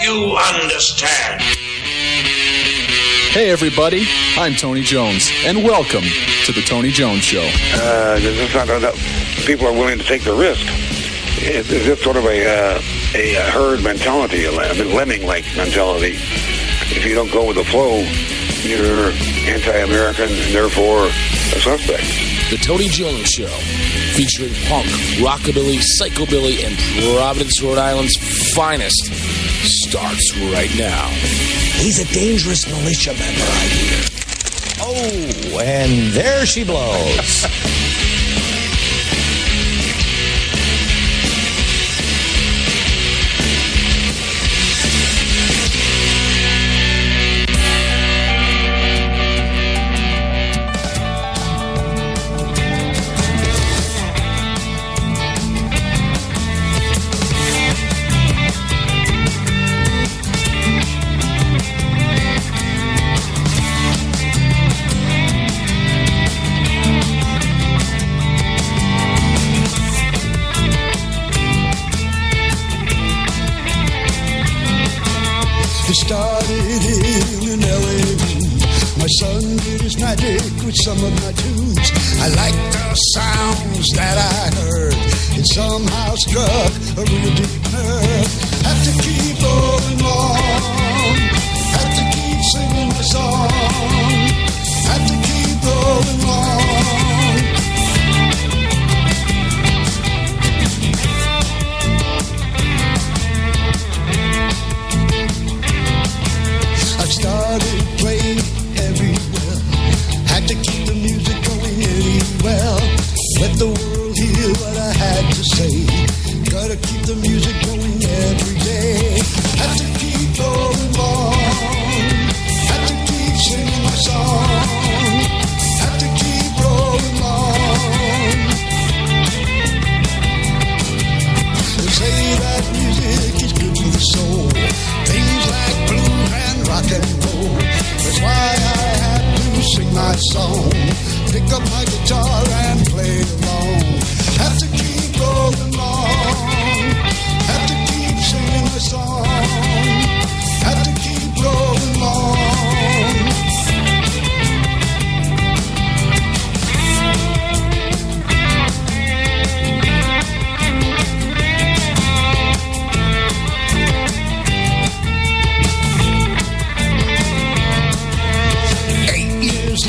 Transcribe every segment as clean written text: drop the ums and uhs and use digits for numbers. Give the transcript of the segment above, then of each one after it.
you understand? Hey everybody, I'm Tony Jones, and welcome to the Tony Jones Show. There's just not enough people are willing to take the risk. It's just sort of a herd mentality, a lemming-like mentality. If you don't go with the flow, you're anti-American and therefore a suspect. The Tony Jones Show, featuring punk, rockabilly, psychobilly, and Providence, Rhode Island's finest, starts right now. He's a dangerous militia member, I hear. Oh, and there she blows. Started in L.A. My son did his magic with some of my tunes. I liked the sounds that I heard. It somehow struck a real deep nerve. Had to keep going on. Had to keep singing my song. Had to keep going on. Started playing everywhere. Had to keep the music going anywhere. Let the world hear what I had to say. Gotta keep the music going every day. Had to keep going on. Had to keep singing my song. Had to keep rolling on. They say that music is good for the soul. Things like blues and rock and roll. That's why I had to sing my song. Pick up my guitar and play along. Have to keep going on. Have to keep singing my song. Have to keep rolling on.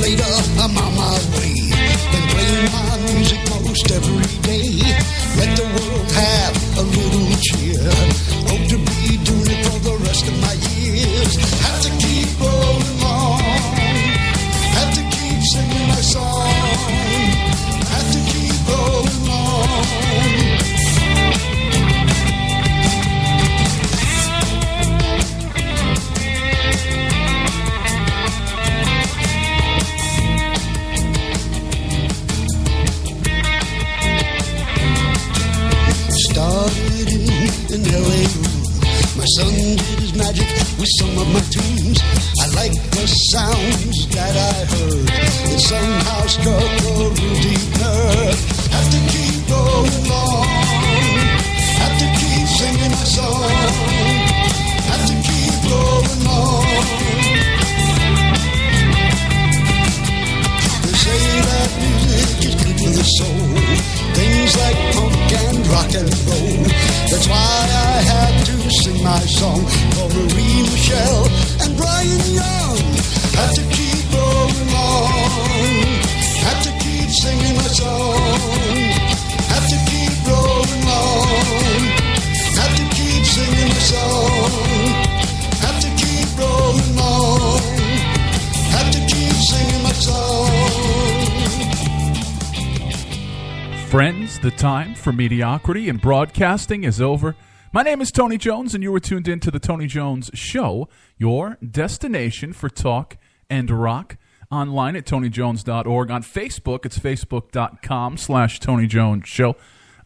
Later, I'm on my way. Been playing my music most every day. Let the world have a little cheer. Hope to be doing it for the rest of my years. Have to keep rolling on. Have to keep singing my song. Have to keep rolling on. Started in L.A. My son did his magic with some of my tunes. I like the sounds that I heard. It somehow struck a real deep nerve. Have to keep going on. Have to keep singing my song. Have to keep rolling on. They say that music is good for the soul. Things like punk and rock and roll. That's why I had to sing my song for Marie Michelle and Brian Young. Had to keep rolling on. Had to keep singing my song. Had to keep rolling on. Had to keep singing my song. Had to keep rolling on. Had to keep singing my song. Friends, the time for mediocrity in broadcasting is over. My name is Tony Jones, and you are tuned in to the Tony Jones Show, your destination for talk and rock. Online at TonyJones.org. On Facebook, it's Facebook.com/Tony Jones Show.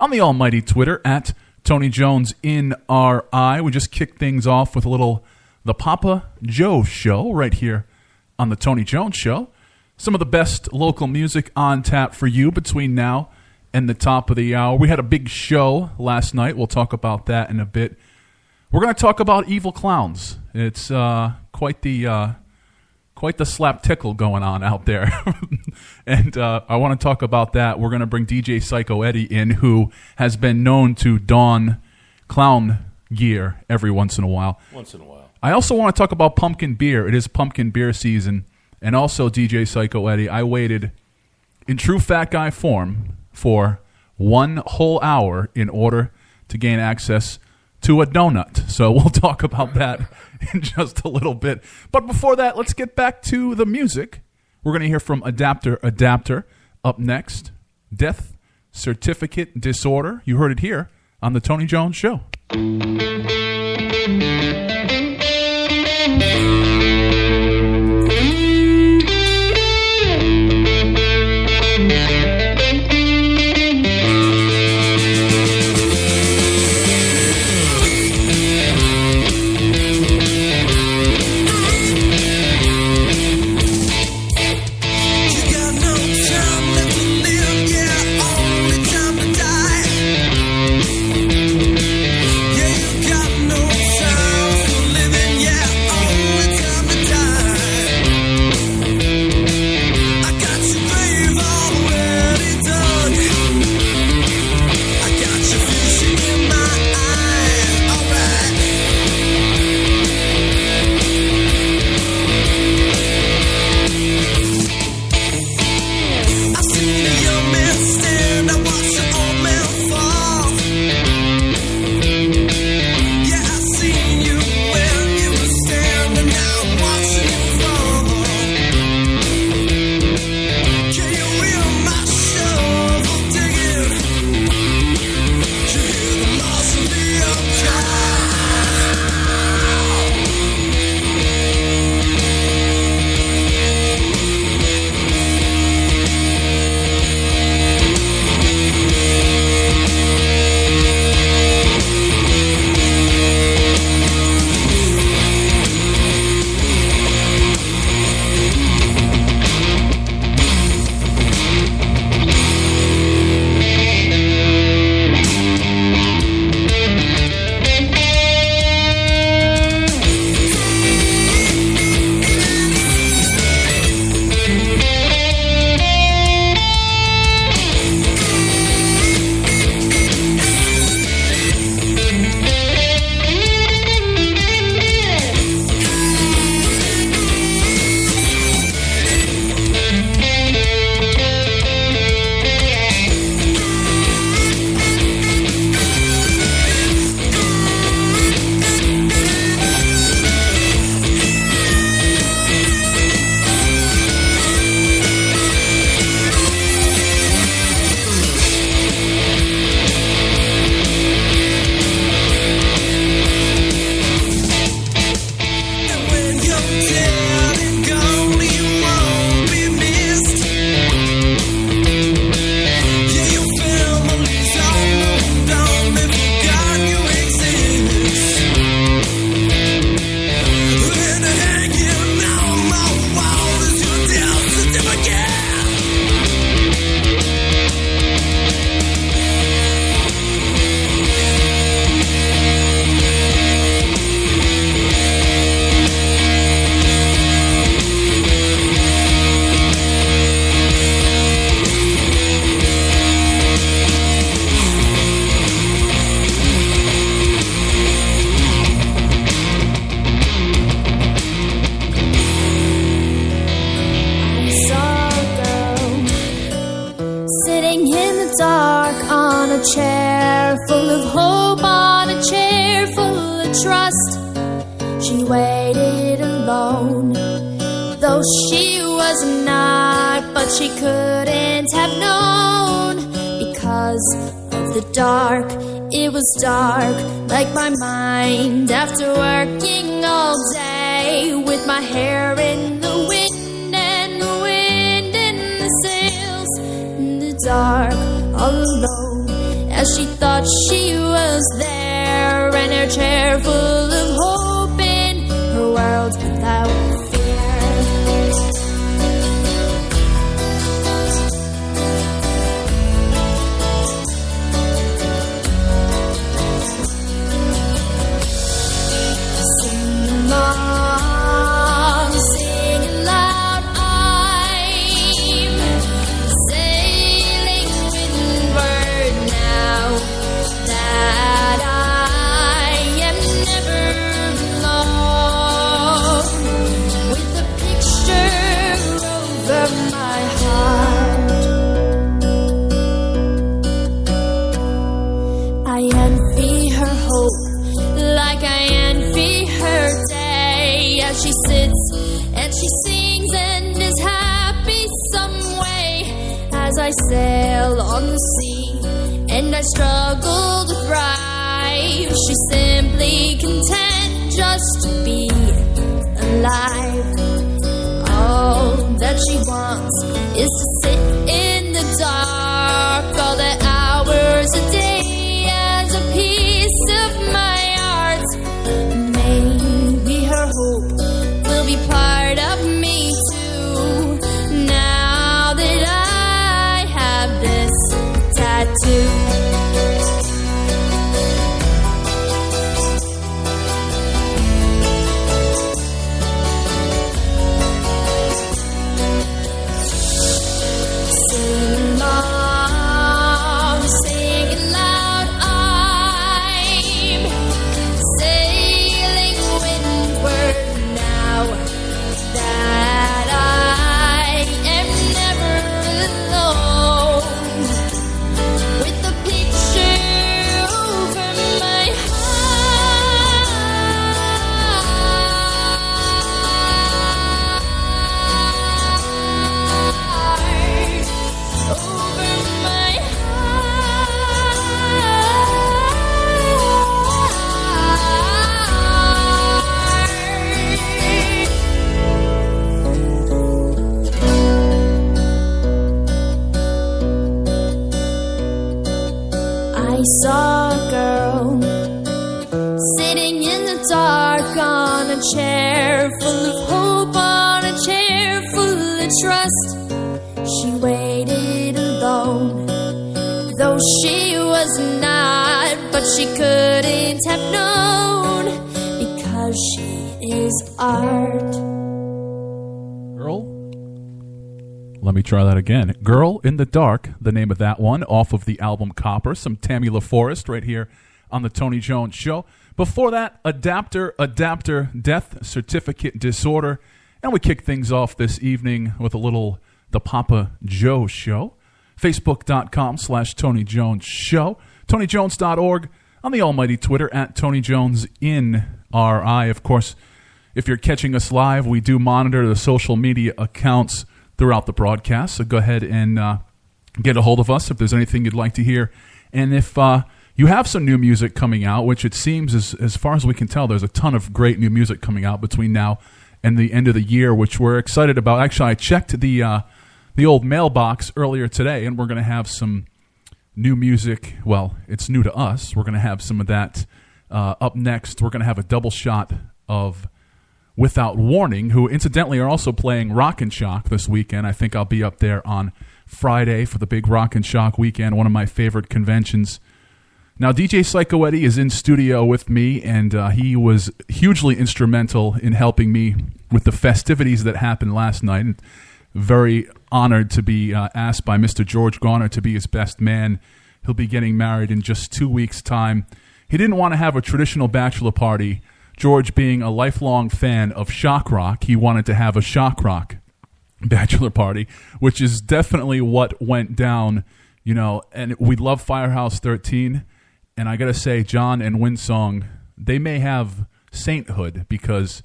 On the almighty Twitter, at Tony Jones in RI. We just kicked things off with a little The Papa Joe Show right here on the Tony Jones Show. Some of the best local music on tap for you between now and the top of the hour. We had a big show last night. We'll talk about that in a bit. We're going to talk about evil clowns. It's quite the slap tickle going on out there. And I want to talk about that. We're going to bring DJ Psycho Eddie in, who has been known to don clown gear every once in a while. I also want to talk about pumpkin beer. It is pumpkin beer season. And also, DJ Psycho Eddie, I waited in true fat guy form for 1 whole hour in order to gain access to a donut. So we'll talk about that in just a little bit. But before that, let's get back to the music. We're going to hear from Adapter. Up next, Death Certificate Disorder. You heard it here on The Tony Jones Show. chair full of hope, on a chair full of trust. She waited alone, though she was not, but she couldn't have known because of the dark. It was dark, like my mind after working all day, with my hair in the wind and the wind in the sails. In the dark, all alone, as she thought she was there, in her chair full of hope, in her world without I sail on the sea, and I struggle to thrive. She's simply content just to be alive. All that she wants is to sit in the dark all the hours a day as a piece of my art. Maybe her hope will be part of me too, now that I have this tattoo. I saw a girl sitting in the dark on a chair full of hope, on a chair full of trust. She waited alone, though she was not, but she couldn't have known, because she is art. Girl? Let me try that again. Girl in the Dark, the name of that one, off of the album Copper. Some Tammy LaForest right here on the Tony Jones Show. Before that, Adapter, Death Certificate Disorder. And we kick things off this evening with a little The Papa Joe Show. Facebook.com/Tony Jones Show. TonyJones.org. On the almighty Twitter, at Tony Jones in RI. Of course, if you're catching us live, we do monitor the social media accounts throughout the broadcast. So go ahead and get a hold of us if there's anything you'd like to hear. And if you have some new music coming out, which it seems, as far as we can tell, there's a ton of great new music coming out between now and the end of the year, which we're excited about. Actually, I checked the old mailbox earlier today, and we're going to have some new music. Well, it's new to us. We're going to have some of that up next. We're going to have a double shot of Without Warning, who incidentally are also playing Rock and Shock this weekend. I think I'll be up there on Friday for the big Rock and Shock weekend, one of my favorite conventions. Now, DJ Psycho Eddie is in studio with me, and he was hugely instrumental in helping me with the festivities that happened last night. Very honored to be asked by Mr. George Garner to be his best man. He'll be getting married in just 2 weeks' time. He didn't want to have a traditional bachelor party. George, being a lifelong fan of shock rock, he wanted to have a shock rock bachelor party, which is definitely what went down, you know. And we love Firehouse 13, and I got to say, John and Winsong, they may have sainthood, because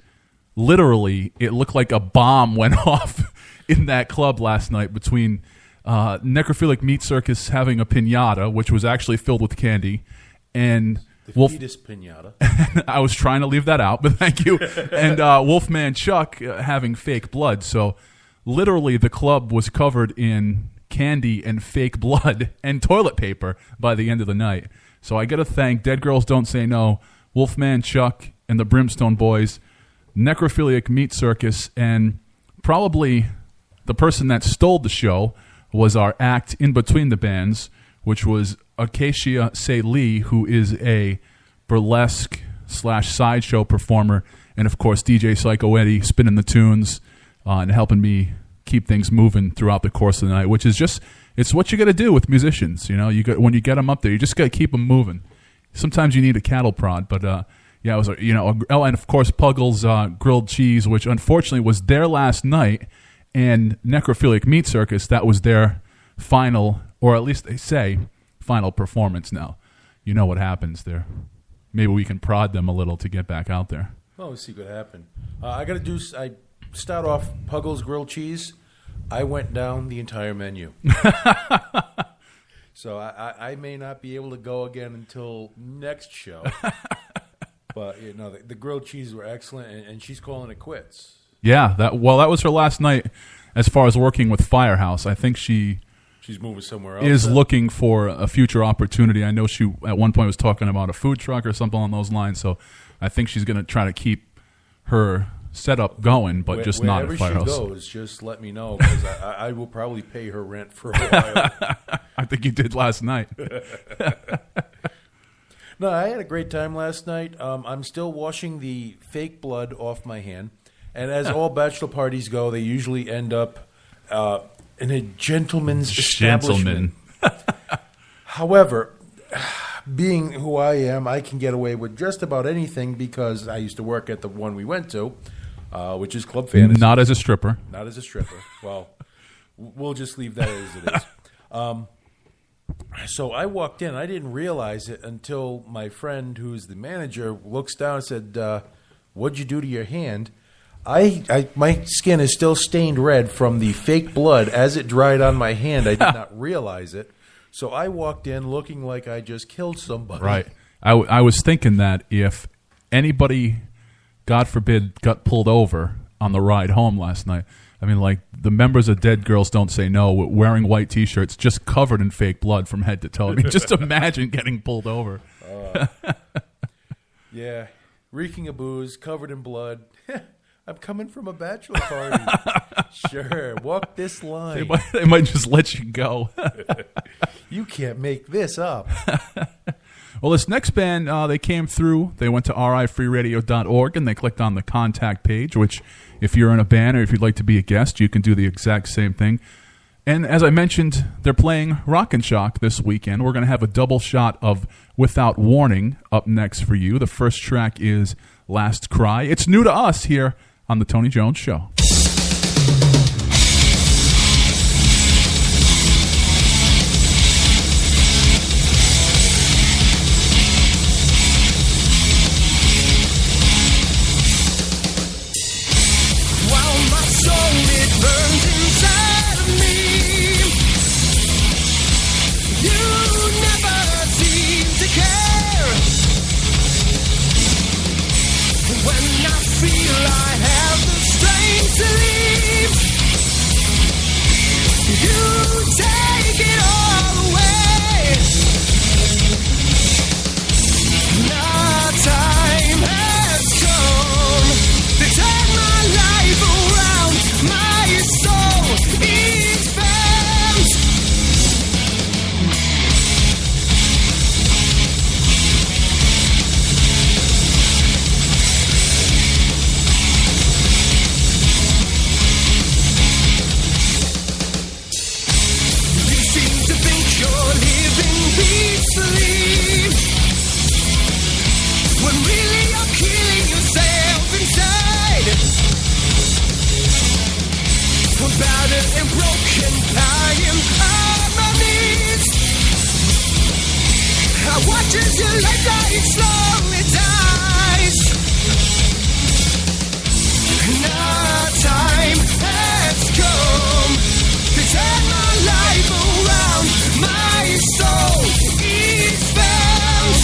literally it looked like a bomb went off in that club last night between Necrophilic Meat Circus having a piñata, which was actually filled with candy, and the fetus pinata. I was trying to leave that out, but thank you. And Wolfman Chuck having fake blood. So literally the club was covered in candy and fake blood and toilet paper by the end of the night. So I got to thank Dead Girls Don't Say No, Wolfman Chuck, and the Brimstone Boys, Necrophiliac Meat Circus, and probably the person that stole the show was our act in between the bands, which was Acacia Say Lee, who is a burlesque / sideshow performer, and of course DJ Psycho Eddie spinning the tunes and helping me keep things moving throughout the course of the night, which is just, it's what you got to do with musicians. You know, when you get them up there, you just got to keep them moving. Sometimes you need a cattle prod, but yeah, it was and of course Puggles Grilled Cheese, which unfortunately was there last night, and Necrophilic Meat Circus, that was their final, or at least they say final performance. Now you know what happens there. Maybe we can prod them a little to get back out there. Oh, we'll see what happened. I start off Puggles Grilled Cheese. I went down the entire menu. So I may not be able to go again until next show. But the grilled cheeses were excellent, and she's calling it quits. Yeah, that was her last night as far as working with Firehouse. I think she's moving somewhere else. Is looking for a future opportunity. I know she at one point was talking about a food truck or something along those lines. So I think she's going to try to keep her setup going, but just not at Firehouse. Wherever she goes, just let me know, because I will probably pay her rent for a while. I think you did last night. No, I had a great time last night. I'm still washing the fake blood off my hand. And as all bachelor parties go, they usually end up in a gentleman's establishment. However, being who I am, I can get away with just about anything because I used to work at the one we went to, which is Club Fantasy. Not as a stripper. Not as a stripper. Well, we'll just leave that as it is. So I walked in. I didn't realize it until my friend, who's the manager, looks down and said, "What'd you do to your hand?" My skin is still stained red from the fake blood as it dried on my hand. I did not realize it. So I walked in looking like I just killed somebody. Right. I was thinking that if anybody, God forbid, got pulled over on the ride home last night, I mean, like the members of Dead Girls Don't Say No wearing white T-shirts just covered in fake blood from head to toe. I mean, just imagine getting pulled over. Yeah. Reeking of booze, covered in blood. I'm coming from a bachelor party. Sure, walk this line. They might just let you go. You can't make this up. Well, this next band, they came through. They went to rifreeradio.org and they clicked on the contact page, which if you're in a band or if you'd like to be a guest, you can do the exact same thing. And as I mentioned, they're playing Rock and Shock this weekend. We're going to have a double shot of Without Warning up next for you. The first track is Last Cry. It's new to us here on The Tony Jones Show. While my soul, it burns inside of me, you never seem to care. When I feel I have the strength to leave, you take it all away. Now time has come to turn my life around. My soul is found. You seem to think you're living peacefully, when really you're killing yourself inside. Battered and broken, I am on my knees. I watch as your life light slowly dies. Now time has come to turn my life around. My soul is found.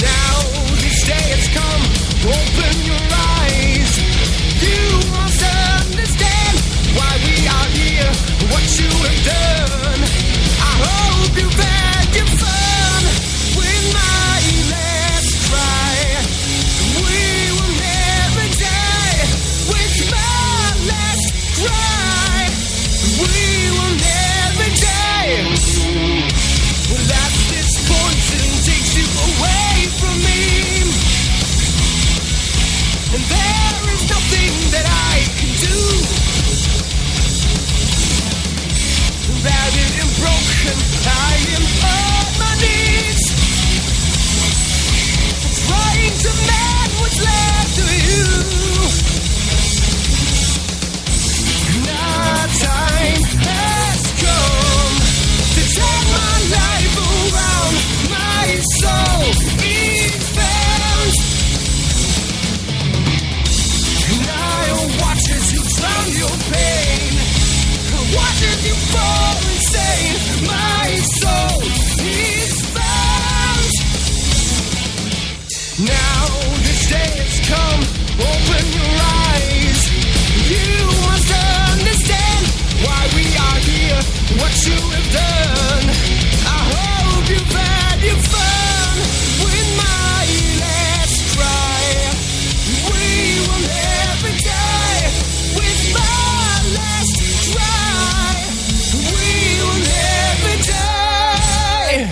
Now this day has come. Open your eyes. You must understand why we are here, what you have done. I hope you've had your fun with my last cry. We will never die with my last cry. We will never die. Well, that's this poison takes you away from me, and there is nothing that I can do. Battered and broken, I am on my knees. Now this day has come, open your eyes. You must understand why we are here, what you have done. I hope you've had your fun with my last cry. We will never die with my last cry. We will never die.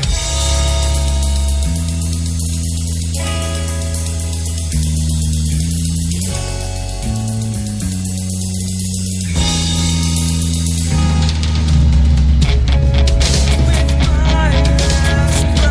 With my last cry.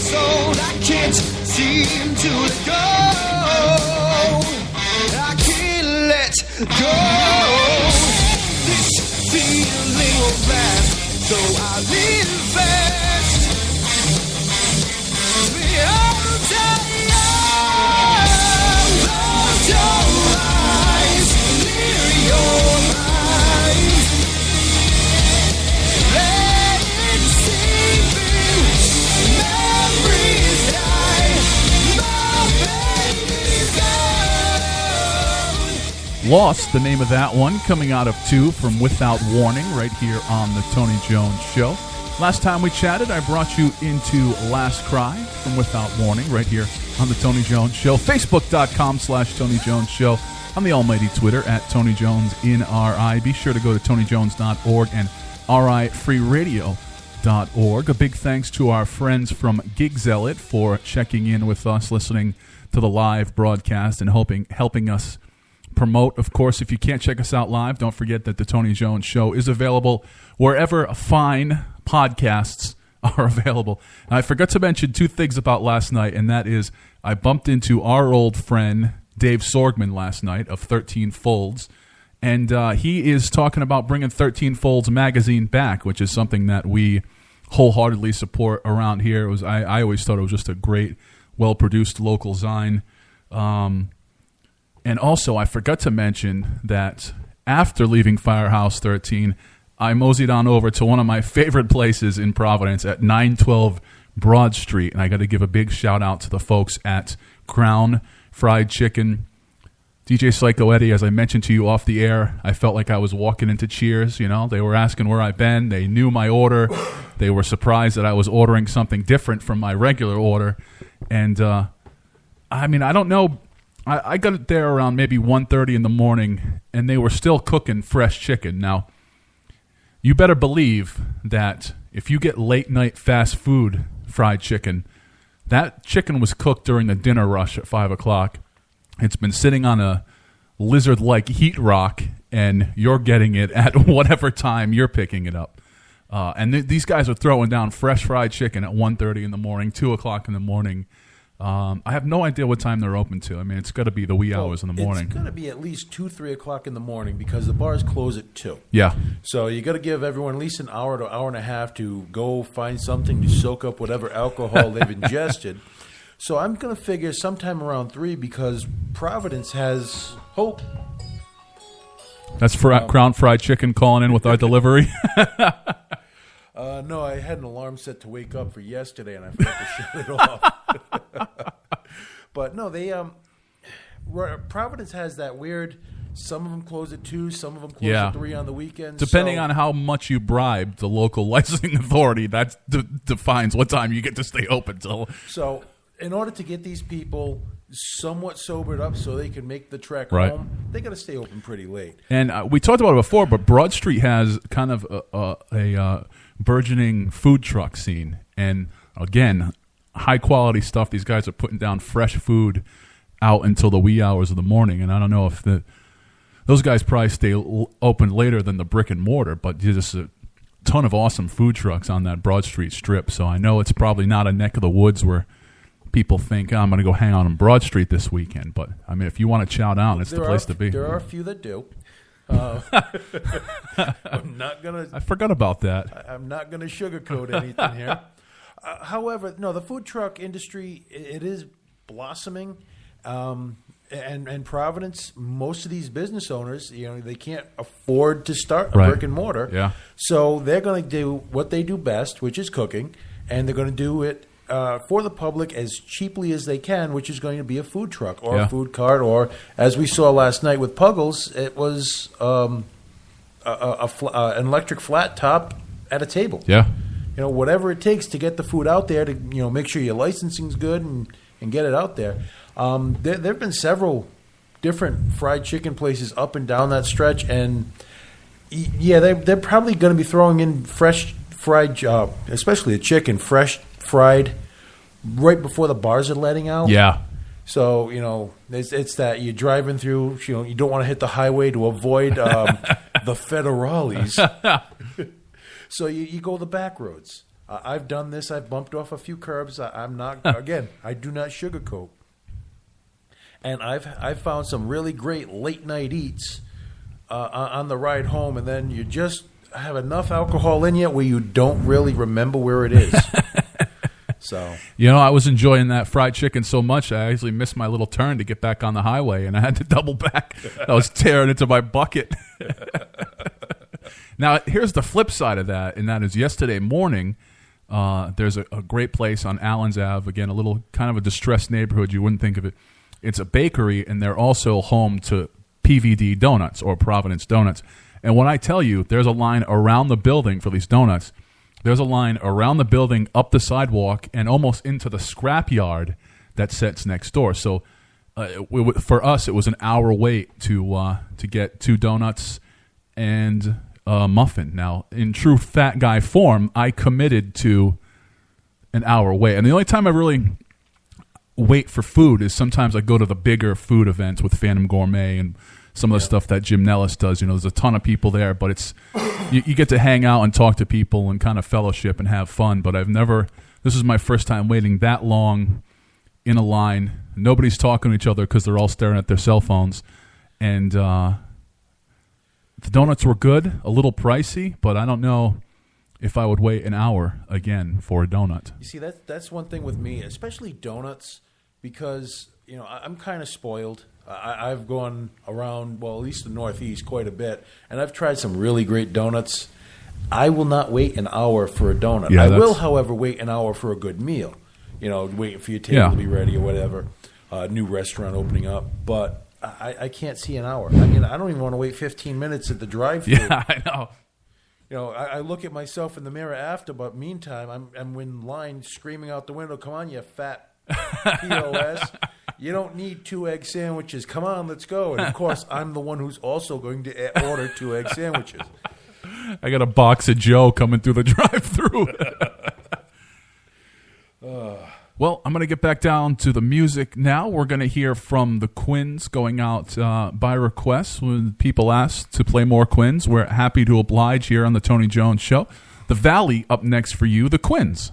soul, I can't seem to let go. I can't let go. This feeling will last, so I live fast. Close your eyes, clear your mind. Let it seep in, memories die, my baby's gone. Lost, the name of that one, coming out of 2 from Without Warning, right here on the Tony Jones Show. Last time we chatted, I brought you into Last Cry from Without Warning, right here on the Tony Jones Show. Facebook.com/Tony Jones Show. On the almighty Twitter at Tony Jones NRI. Be sure to go to TonyJones.org and RIFreeRadio.org. A big thanks to our friends from Gig Zealot for checking in with us, listening to the live broadcast, and helping us promote. Of course, if you can't check us out live, don't forget that the Tony Jones Show is available wherever fine podcasts are available. And I forgot to mention 2 things about last night, and that is I bumped into our old friend Dave Sorgman last night of 13 Folds, and he is talking about bringing 13 Folds magazine back, which is something that we wholeheartedly support around here. I always thought it was just a great, well-produced local zine. And also, I forgot to mention that after leaving Firehouse 13, I moseyed on over to one of my favorite places in Providence at 912 Broad Street. And I got to give a big shout out to the folks at Crown Fried Chicken. DJ Psycho Eddie, as I mentioned to you off the air, I felt like I was walking into Cheers. You know, they were asking where I've been. They knew my order. They were surprised that I was ordering something different from my regular order. And, I mean, I don't know. I got it there around maybe 1:30 in the morning, and they were still cooking fresh chicken. Now, you better believe that if you get late-night fast food fried chicken, that chicken was cooked during the dinner rush at 5 o'clock. It's been sitting on a lizard-like heat rock, and you're getting it at whatever time you're picking it up. And these guys are throwing down fresh fried chicken at 1:30 in the morning, 2 o'clock in the morning. I have no idea what time they're open to. I mean, it's got to be the wee hours in the morning. It's going to be at least 2, 3 o'clock in the morning because the bars close at 2. Yeah. So you got to give everyone at least an hour to hour and a half to go find something to soak up whatever alcohol they've ingested. So I'm going to figure sometime around 3 because Providence has hope. That's Crown Fried Chicken calling in with our delivery. No, I had an alarm set to wake up for yesterday, and I forgot to shut it off. But no, Providence has that weird. Some of them close at 2, some of them close at 3 on the weekends. Depending on how much you bribe the local licensing authority, that defines what time you get to stay open till. So, in order to get these people somewhat sobered up so they can make the trek right. home, they got to stay open pretty late. And we talked about it before, but Broad Street has kind of a burgeoning food truck scene. And again, high-quality stuff. These guys are putting down fresh food out until the wee hours of the morning. And I don't know if those guys probably stay open later than the brick and mortar, but there's just a ton of awesome food trucks on that Broad Street strip. So I know it's probably not a neck of the woods where people think, I'm going to go hang out on Broad Street this weekend. But, I mean, if you want to chow down, it's the place to be. There are a few that do. I'm not going to... I forgot about that. I'm not going to sugarcoat anything here. However, no, the food truck industry, it is blossoming. And Providence, most of these business owners, they can't afford to start a brick and mortar. Yeah. So they're going to do what they do best, which is cooking, and they're going to do it for the public as cheaply as they can, which is going to be a food truck or a food cart, or as we saw last night with Puggles, it was an electric flat top at a table. Yeah. Whatever it takes to get the food out there to make sure your licensing's good and get it out there. There have been several different fried chicken places up and down that stretch, and they're probably going to be throwing in fresh fried, especially the chicken, fresh fried right before the bars are letting out. Yeah. So it's that you're driving through. You don't want to hit the highway to avoid the federales. So you go the back roads. I've done this. I've bumped off a few curbs. I'm not, again, I do not sugarcoat. And I've found some really great late-night eats on the ride home, and then you just have enough alcohol in you where you don't really remember where it is. So, I was enjoying that fried chicken so much, I actually missed my little turn to get back on the highway, and I had to double back. I was tearing into my bucket. Now, here's the flip side of that, and that is yesterday morning, there's a great place on Allens Ave, again, a little kind of a distressed neighborhood. You wouldn't think of it. It's a bakery, and they're also home to PVD Donuts, or Providence Donuts. And when I tell you there's a line around the building for these donuts, there's a line around the building, up the sidewalk, and almost into the scrap yard that sits next door. So for us, it was an hour wait to get 2 donuts and a muffin. Now, in true fat guy form, I committed to an hour wait. And the only time I really wait for food is sometimes I go to the bigger food events with Phantom Gourmet and some of the stuff that Jim Nellis does. There's a ton of people there, but it's you get to hang out and talk to people and kind of fellowship and have fun. But this is my first time waiting that long in a line. Nobody's talking to each other because they're all staring at their cell phones. And the donuts were good, a little pricey, but I don't know if I would wait an hour again for a donut. You see, that's one thing with me, especially donuts, because I'm kind of spoiled. I've gone around, well, at least the Northeast quite a bit, and I've tried some really great donuts. I will not wait an hour for a donut. Yeah, I will, however, wait an hour for a good meal. Waiting for your table to be ready or whatever. New restaurant opening up, but I can't see an hour. I mean, I don't even want to wait 15 minutes at the drive-thru. Yeah, I know. I look at myself in the mirror after, but meantime, I'm in line screaming out the window, "Come on, you fat POS. You don't need 2 egg sandwiches. Come on, let's go." And, of course, I'm the one who's also going to order 2 egg sandwiches. I got a box of Joe coming through the drive-thru. Well, I'm going to get back down to the music now. We're going to hear from the Quins going out by request. When people ask to play more Quins, we're happy to oblige here on the Tony Jones Show. The Valley up next for you, the Quins.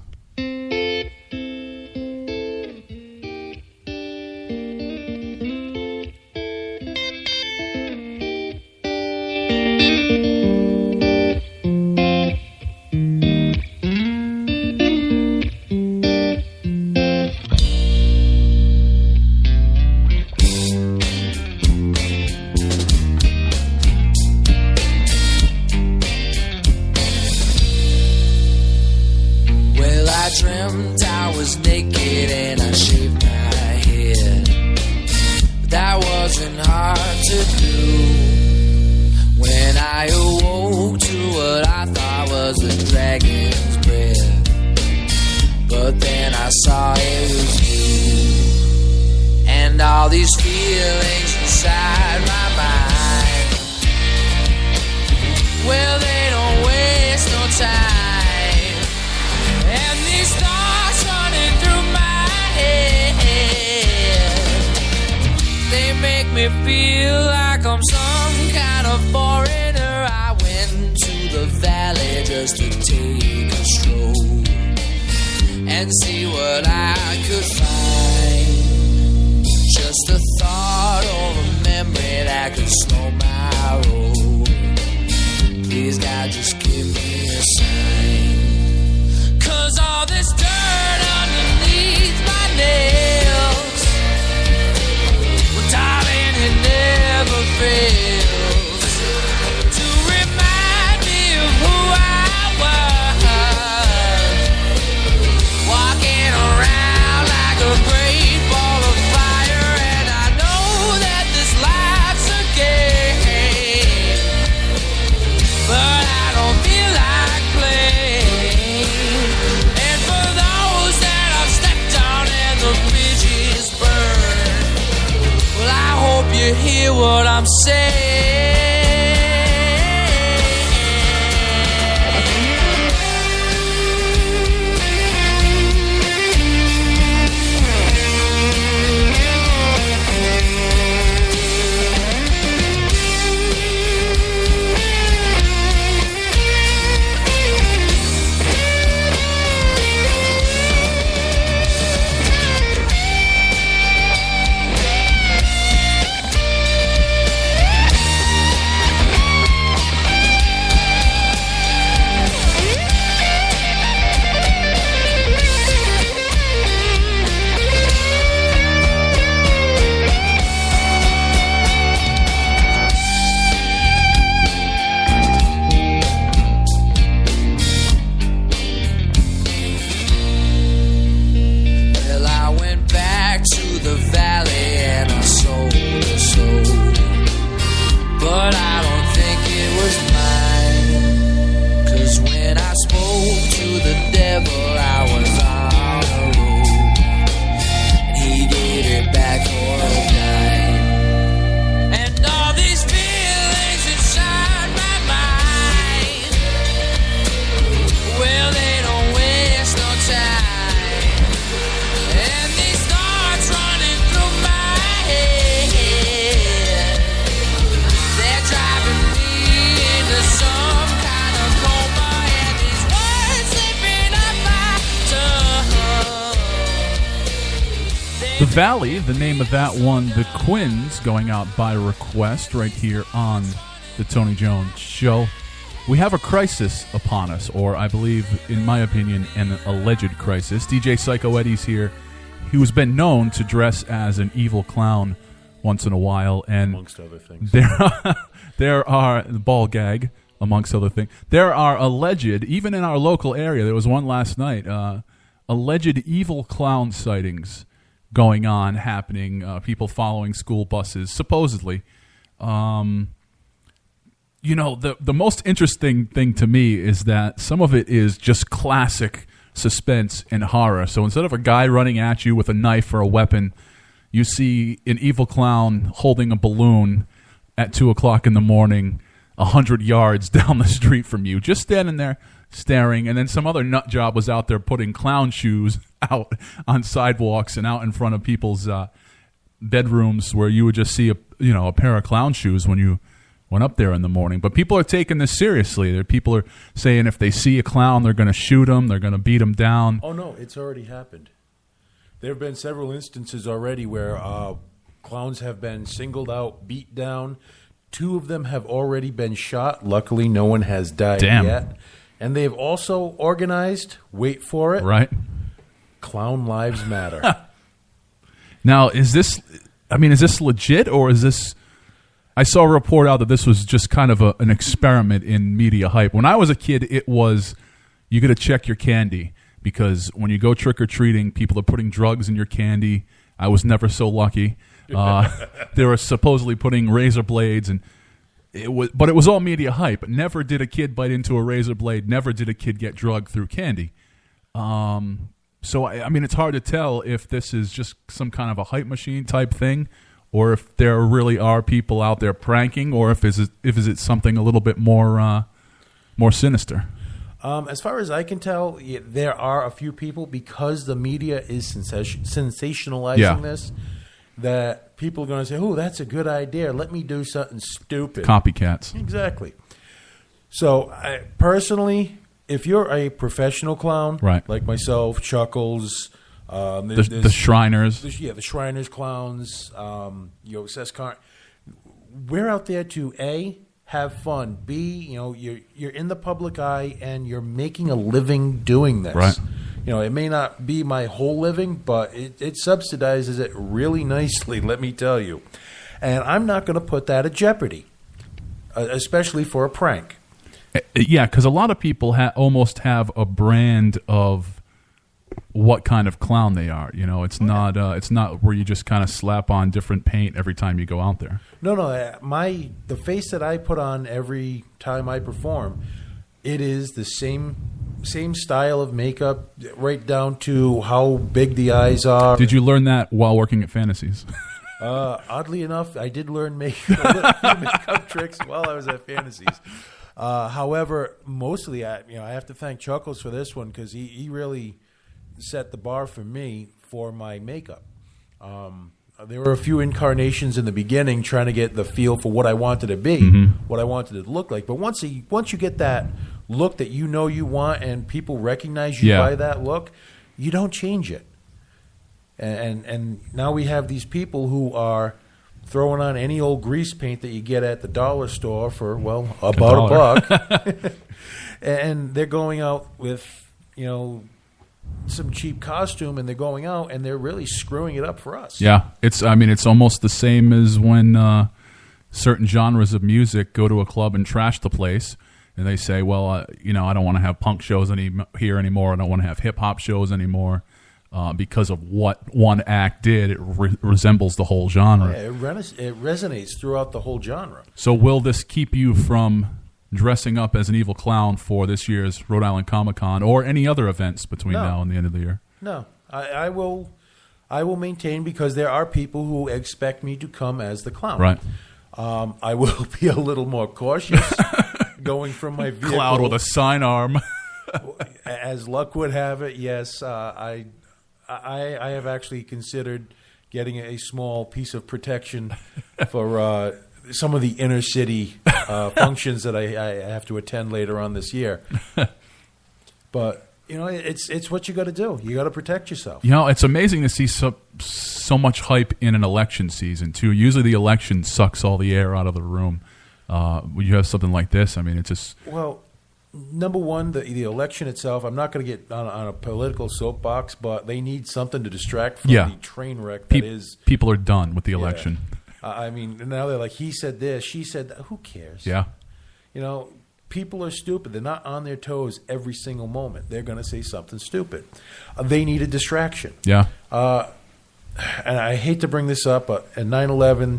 Valley, the name of that one, The Quins, going out by request right here on the Tony Jones Show. We have a crisis upon us, or I believe, in my opinion, an alleged crisis. DJ Psycho Eddie's here. He has been known to dress as an evil clown once in a while, and amongst other things, there are the ball gag, amongst other things. There are alleged, even in our local area, there was one last night, alleged evil clown sightings going on, happening, people following school buses, supposedly. You know, the most interesting thing to me is that some of it is just classic suspense and horror. So instead of a guy running at you with a knife or a weapon, you see an evil clown holding a balloon at 2 o'clock in the morning, 100 yards down the street from you, just standing there staring. And then some other nut job was out there putting clown shoes out on sidewalks and out in front of people's bedrooms, where you would just see a pair of clown shoes when you went up there in the morning. But people are taking this seriously. People are saying if they see a clown, they're going to shoot him, they're going to beat him down. Oh no, it's already happened. There have been several instances already where clowns have been singled out, beat down. 2 of them have already been shot. Luckily, no one has died yet. And they've also organized, wait for it, right? Clown Lives Matter. Now, is this legit, or is this... I saw a report out that this was just kind of an experiment in media hype. When I was a kid, it was, you got to check your candy, because when you go trick-or-treating, people are putting drugs in your candy. I was never so lucky. They were supposedly putting razor blades, and it was all media hype. Never did a kid bite into a razor blade. Never did a kid get drugged through candy. So, I mean, it's hard to tell if this is just some kind of a hype machine type thing, or if there really are people out there pranking, or if is it something a little bit more sinister. As far as I can tell, there are a few people, because the media is sensationalizing this, that people are going to say, "Oh, that's a good idea. Let me do something stupid." Copycats. Exactly. So, personally, if you're a professional clown, right, like myself, Chuckles, the Shriners, the Shriners clowns, Sescon, we're out there to A, have fun. B, you're in the public eye and you're making a living doing this. Right. It may not be my whole living, but it subsidizes it really nicely, let me tell you. And I'm not going to put that at jeopardy, especially for a prank. Yeah, because a lot of people almost have a brand of what kind of clown they are. It's not where you just kind of slap on different paint every time you go out there. No, the face that I put on every time I perform, it is the same style of makeup, right down to how big the eyes are. Did you learn that while working at Fantasies? Oddly enough, I did learn a few makeup tricks while I was at Fantasies. However, mostly, I have to thank Chuckles for this one, because he really set the bar for me for my makeup. There were a few incarnations in the beginning trying to get the feel for what I wanted to be, what I wanted it to look like. But once you get that look that you want, and people recognize you by that look, you don't change it. And now we have these people who are throwing on any old grease paint that you get at the dollar store for, well, about $1. And they're going out with, some cheap costume, and they're going out and they're really screwing it up for us. Yeah, it's almost the same as when certain genres of music go to a club and trash the place, and they say, well, I don't want to have punk shows here anymore. I don't want to have hip-hop shows anymore. Because of what one act did, it resembles the whole genre. Yeah, it resonates throughout the whole genre. So will this keep you from dressing up as an evil clown for this year's Rhode Island Comic Con or any other events between now and the end of the year? No, I will maintain, because there are people who expect me to come as the clown. Right. I will be a little more cautious going from my vehicle. Cloud with a sidearm. As luck would have it, yes, I have actually considered getting a small piece of protection for some of the inner city functions that I have to attend later on this year. But You know, it's what you got to do. You got to protect yourself. You know, it's amazing to see so much hype in an election season too. Usually, the election sucks all the air out of the room. When you have something like this, I mean, it's just number one, the election itself. I'm not going to get on a political soapbox, but they need something to distract from the train wreck that is. People are done with the election. I mean, now they're like, he said this, she said that. Who cares? Yeah. You know, people are stupid. They're not on their toes every single moment. They're going to say something stupid. They need a distraction. Yeah. And I hate to bring this up, but at 9/11,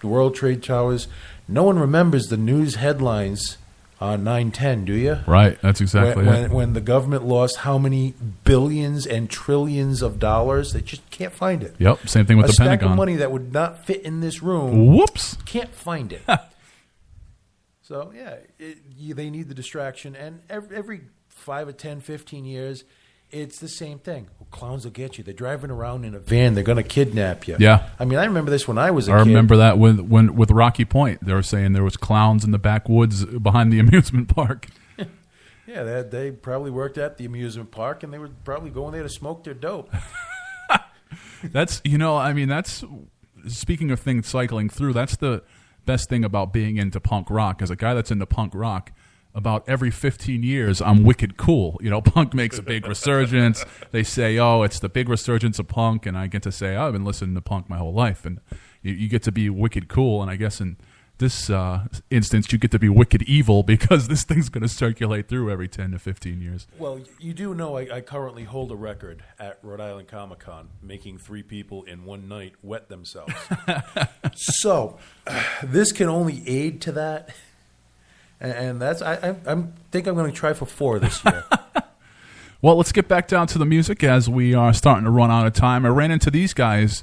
the World Trade Towers, no one remembers the news headlines on 9/10, do you? Right. That's exactly it. When the government lost how many billions and trillions of dollars, they just can't find it. Yep. Same thing with the Pentagon. A stack Pentagon. of money that would not fit in this room. Whoops. Can't find it. So, they need the distraction. And every 5 or 10, 15 years, it's the same thing. Well, clowns will get you. They're driving around in a van. They're going to kidnap you. Yeah. I mean, I remember this when I was a kid. I remember that with Rocky Point. They were saying there was clowns in the backwoods behind the amusement park. Yeah, they probably worked at the amusement park, and they were probably going there to smoke their dope. That's, speaking of things cycling through, that's the best thing about being into punk rock. As a guy that's into punk rock, about every 15 years, I'm wicked cool. You know, punk makes a big resurgence. They say, oh, it's the big resurgence of punk, and I get to say, oh, I've been listening to punk my whole life. And you get to be wicked cool, and I guess in this instance, you get to be wicked evil because this thing's going to circulate through every 10 to 15 years. Well, you do know I currently hold a record at Rhode Island Comic Con, making 3 people in one night wet themselves. So this can only aid to that. And that's I think I'm going to try for 4 this year. Well, let's get back down to the music as we are starting to run out of time. I ran into these guys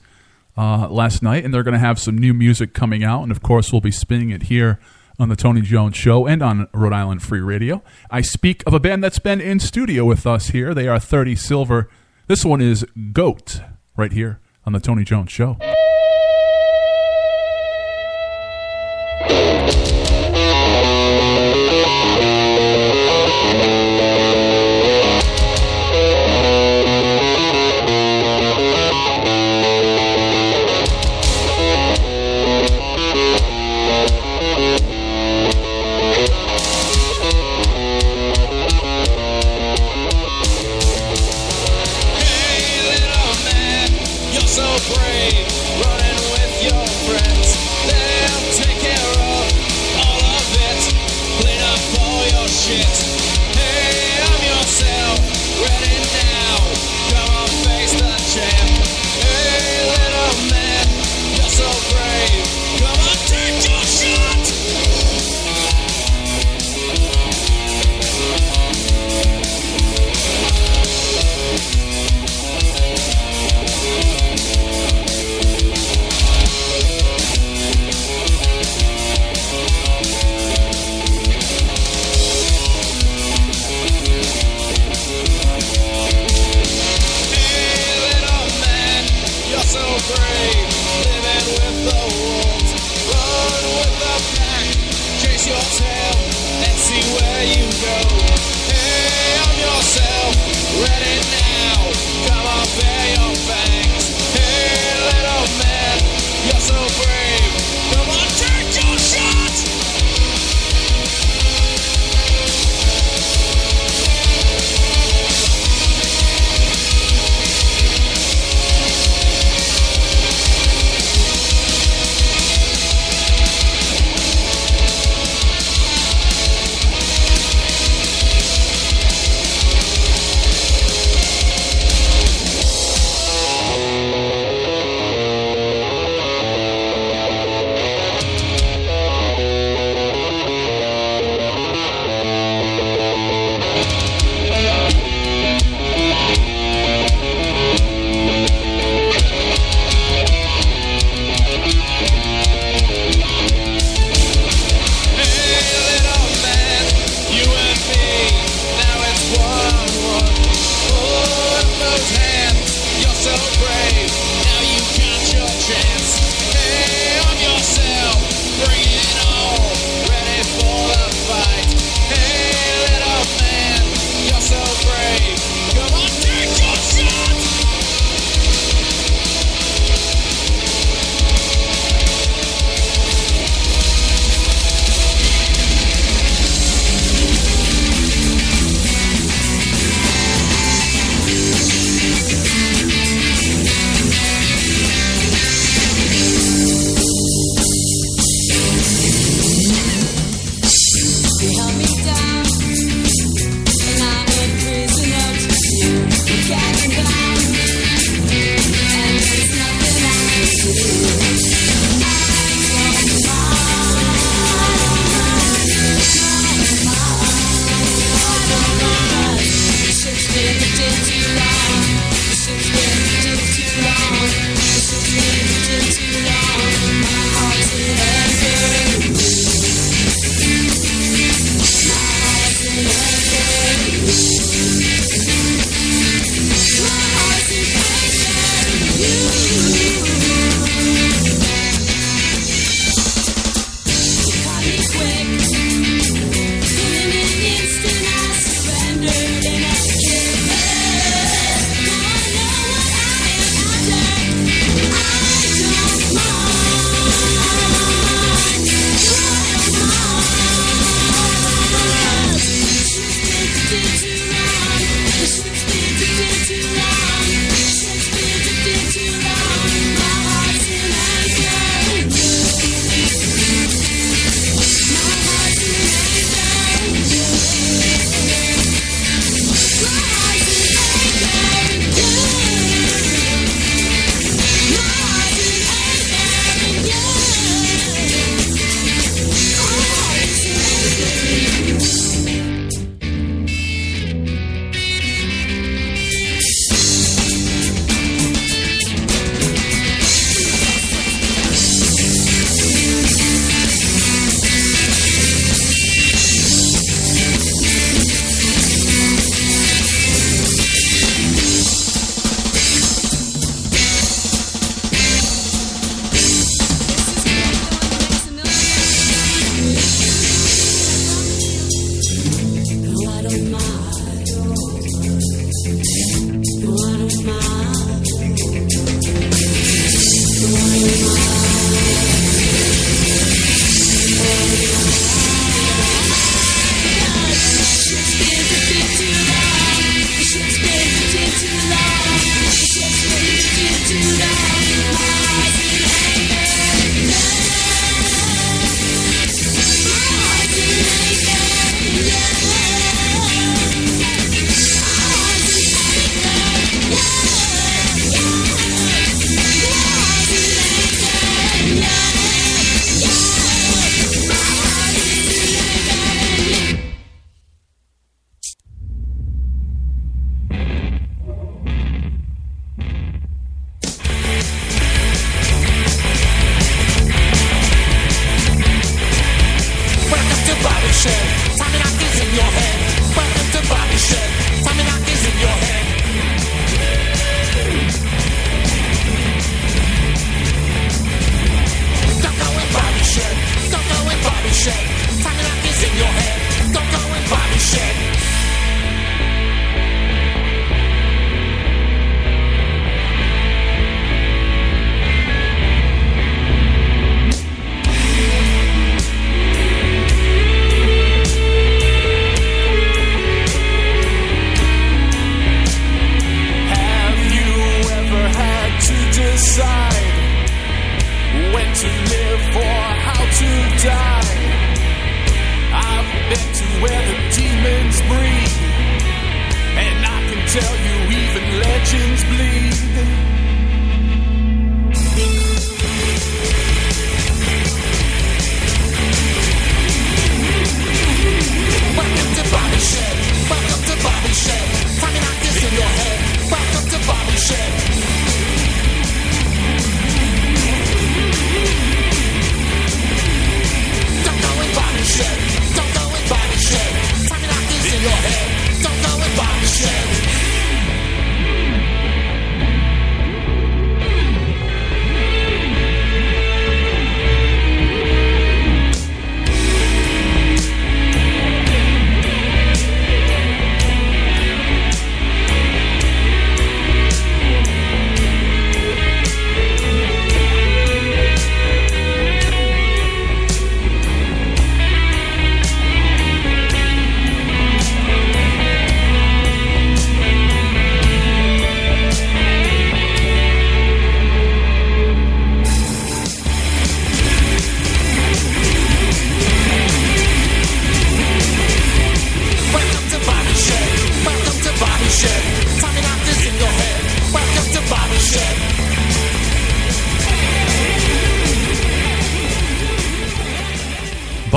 last night, and they're going to have some new music coming out. And, of course, we'll be spinning it here on the Tony Jones Show and on Rhode Island Free Radio. I speak of a band that's been in studio with us here. They are 30 Silver. This one is Goat right here on the Tony Jones Show.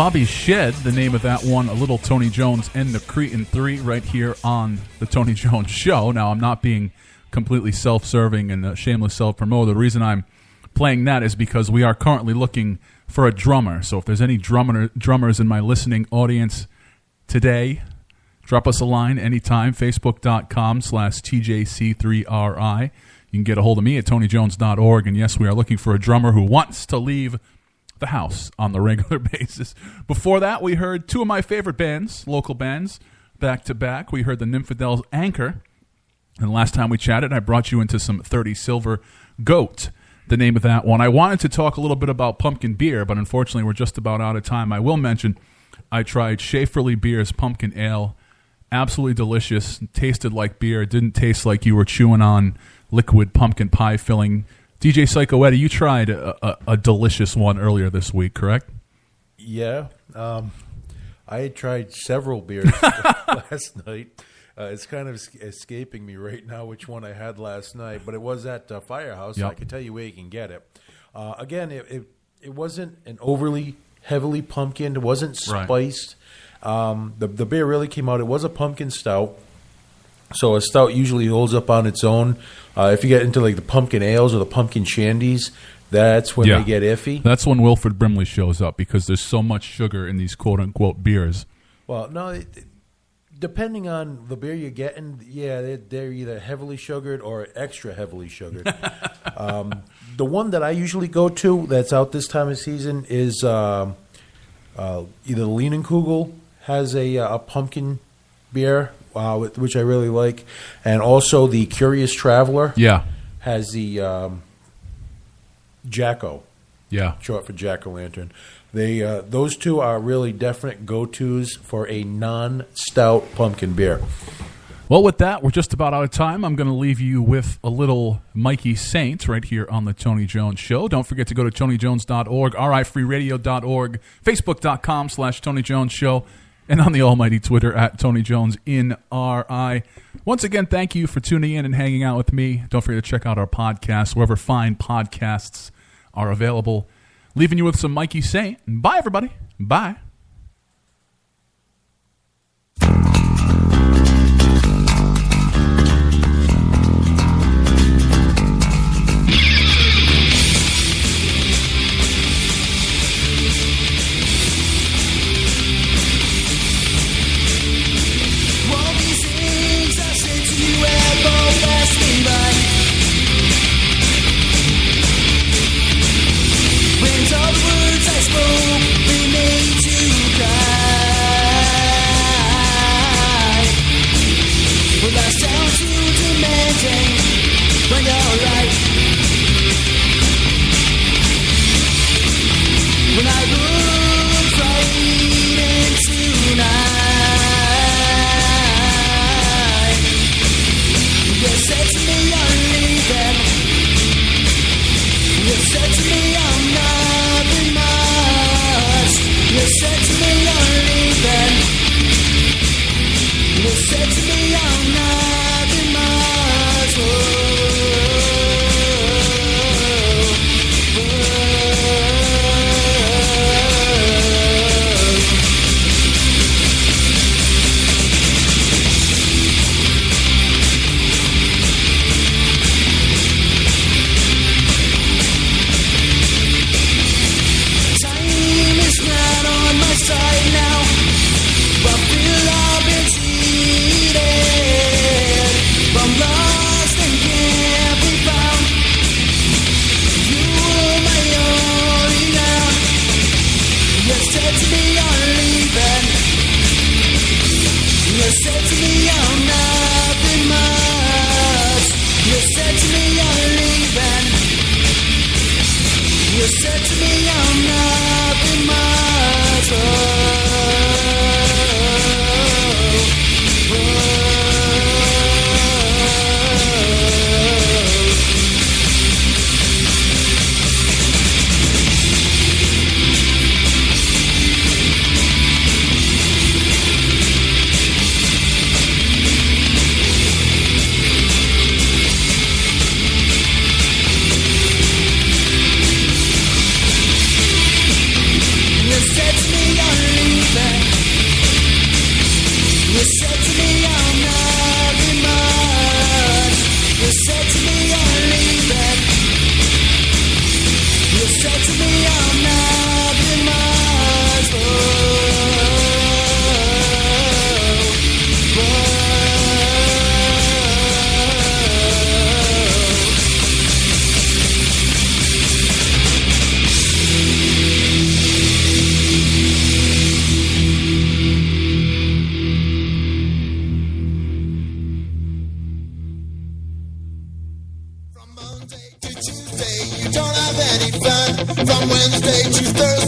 Bobby Shed, the name of that one, A Little Tony Jones and the Cretin 3 right here on the Tony Jones Show. Now, I'm not being completely self-serving and a shameless self-promoter. The reason I'm playing that is because we are currently looking for a drummer. So if there's any drummers in my listening audience today, drop us a line anytime, facebook.com/TJC3RI. You can get a hold of me at TonyJones.org. And yes, we are looking for a drummer who wants to leave the house on the regular basis. Before that, we heard two of my favorite bands, local bands, back to back. We heard the Nymphadels' Anchor. And last time we chatted, I brought you into some 30 Silver Goat, the name of that one. I wanted to talk a little bit about pumpkin beer, but unfortunately we're just about out of time. I will mention I tried Schaeferle Beer's Pumpkin Ale. Absolutely delicious. Tasted like beer. It didn't taste like you were chewing on liquid pumpkin pie filling. DJ Psycho Eddie, you tried a delicious one earlier this week, correct? Yeah. I had tried several beers last night. It's kind of escaping me right now which one I had last night, but it was at Firehouse. Yep. I can tell you where you can get it. Again, it wasn't an overly heavily pumpkin. It wasn't spiced. Right. The beer really came out. It was a pumpkin stout. So a stout usually holds up on its own. If you get into like the pumpkin ales or the pumpkin shandies, that's when they get iffy. That's when Wilford Brimley shows up because there's so much sugar in these quote-unquote beers. Well, no, depending on the beer you're getting, they're either heavily sugared or extra heavily sugared. The one that I usually go to that's out this time of season is either Leinenkugel has a pumpkin beer, which I really like, and also the Curious Traveler has the Jacko, short for Jack-o'-lantern. Those two are really definite go-tos for a non-stout pumpkin beer. Well, with that, we're just about out of time. I'm going to leave you with a little Mikey Saint right here on the Tony Jones Show. Don't forget to go to TonyJones.org, RIFreeRadio.org, Facebook.com/Tony Jones Show, and on the almighty Twitter at Tony Jones in RI. Once again, thank you for tuning in and hanging out with me. Don't forget to check out our podcast, wherever fine podcasts are available. Leaving you with some Mikey Saint. Bye, everybody. Bye. All the words I spoke remain to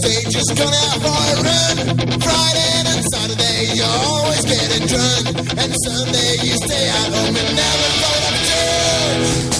Tuesday, just going out for a run. Friday and Saturday, you always getting drunk. And Sunday, you stay at home and never go to church.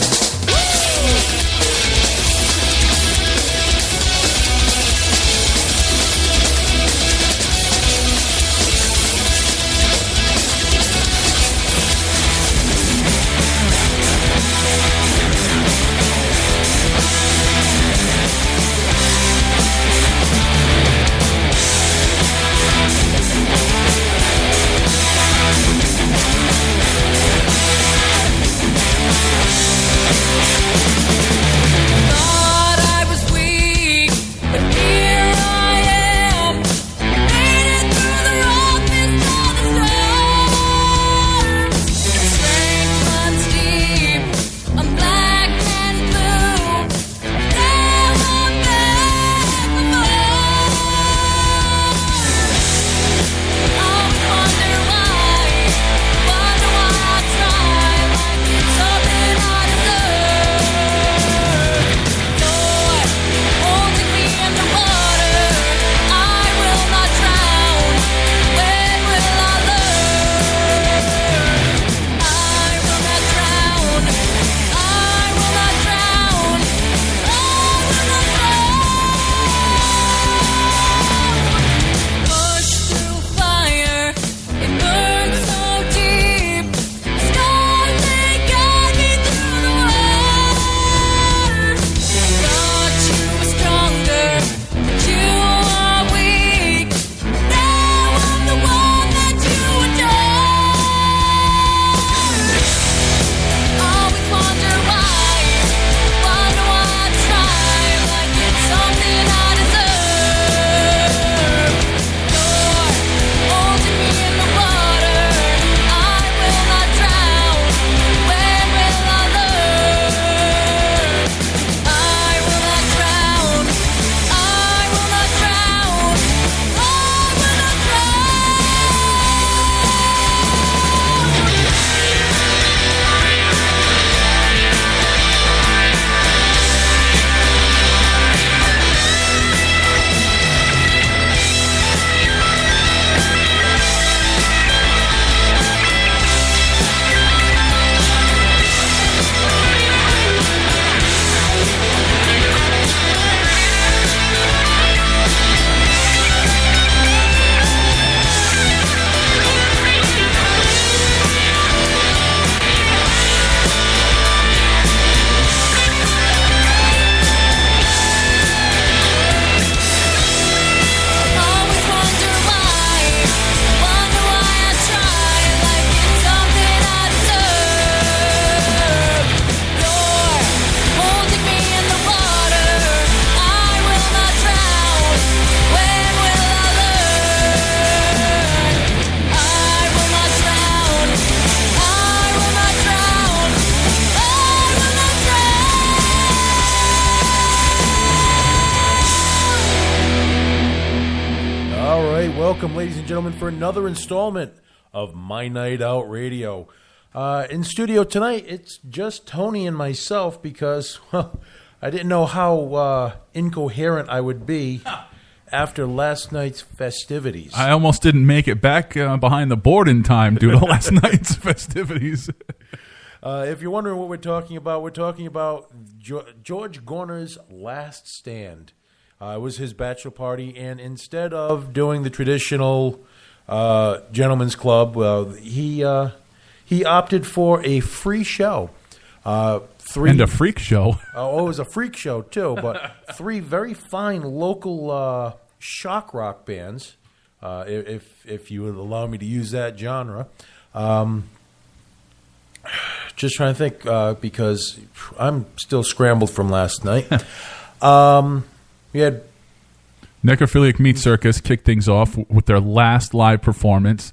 Welcome, ladies and gentlemen, for another installment of My Night Out Radio. In studio tonight, it's just Tony and myself because, well, I didn't know how incoherent I would be after last night's festivities. I almost didn't make it back behind the board in time due to last night's festivities. If you're wondering what we're talking about George Gorner's Last Stand. It was his bachelor party, and instead of doing the traditional gentleman's club, he opted for a free show. And a freak show. It was a freak show, too, but three very fine local shock rock bands, if you would allow me to use that genre. Just trying to think, because I'm still scrambled from last night. We had Necrophiliac Meat Circus kicked things off with their last live performance.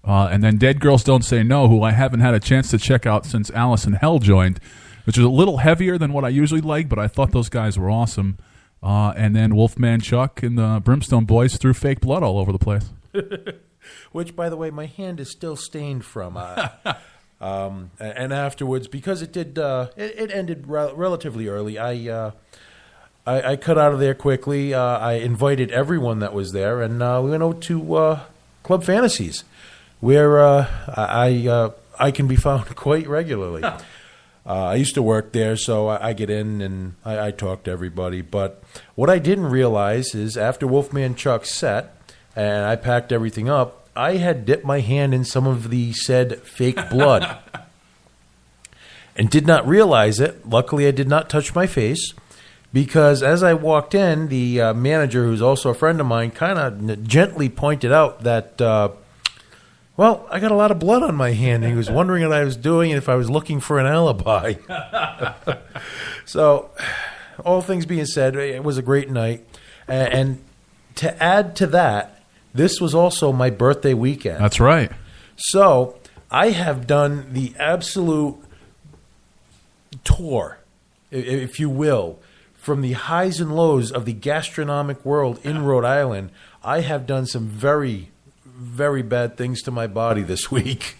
And then Dead Girls Don't Say No, who I haven't had a chance to check out since Alice in Hell joined, which was a little heavier than what I usually like, but I thought those guys were awesome. And then Wolfman Chuck and the Brimstone Boys threw fake blood all over the place. Which, by the way, my hand is still stained from. And afterwards, because it did, it ended relatively early. I cut out of there quickly. I invited everyone that was there, and we went out to Club Fantasies, where I can be found quite regularly. I used to work there, so I get in and I talk to everybody. But what I didn't realize is after Wolfman Chuck's set, and I packed everything up, I had dipped my hand in some of the said fake blood and did not realize it. Luckily, I did not touch my face. Because as I walked in, the manager, who's also a friend of mine, kind of gently pointed out that, well, I got a lot of blood on my hand. And he was wondering what I was doing and if I was looking for an alibi. So, all things being said, it was a great night. And to add to that, this was also my birthday weekend. That's right. So, I have done the absolute tour, if you will, from the highs and lows of the gastronomic world in Rhode Island. I have done some very, very bad things to my body this week.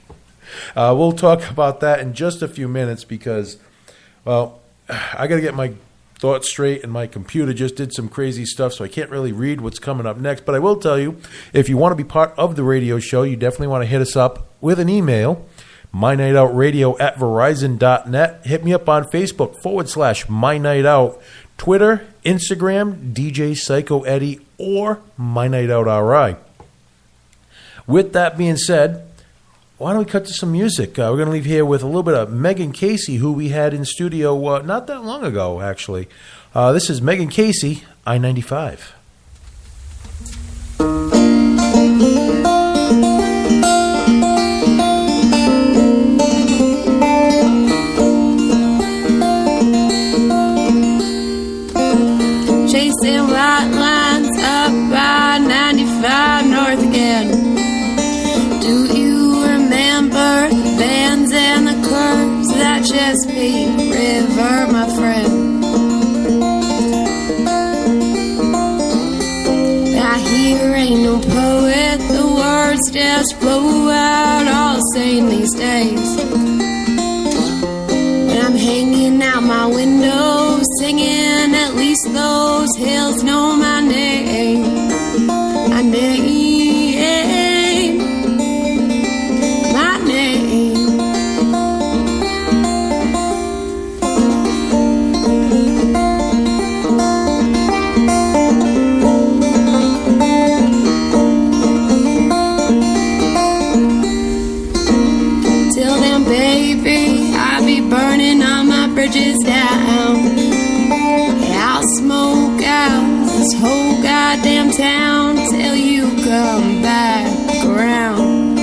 We'll talk about that in just a few minutes because, well, I got to get my thoughts straight, and my computer just did some crazy stuff, so I can't really read what's coming up next. But I will tell you, if you want to be part of the radio show, you definitely want to hit us up with an email. MyNightOutRadio@Verizon.net. Hit me up on Facebook /MyNightOut. Twitter, Instagram, DJ Psycho Eddie, or My Night Out RI. With that being said, why don't we cut to some music? We're going to leave here with a little bit of Megan Casey, who we had in studio not that long ago, actually. This is Megan Casey, I-95. Chasing white lines up by 95 north again. Do you remember the bands and the curves that Chesapeake River, my friend? I hear ain't no poet, the words just flow out all the same these days. When I'm hanging out my window singing, at least those hills know my name. My name. My name. Till then, baby, I be burning all my bridges down. I'll smoke out this whole goddamn town till you come back around.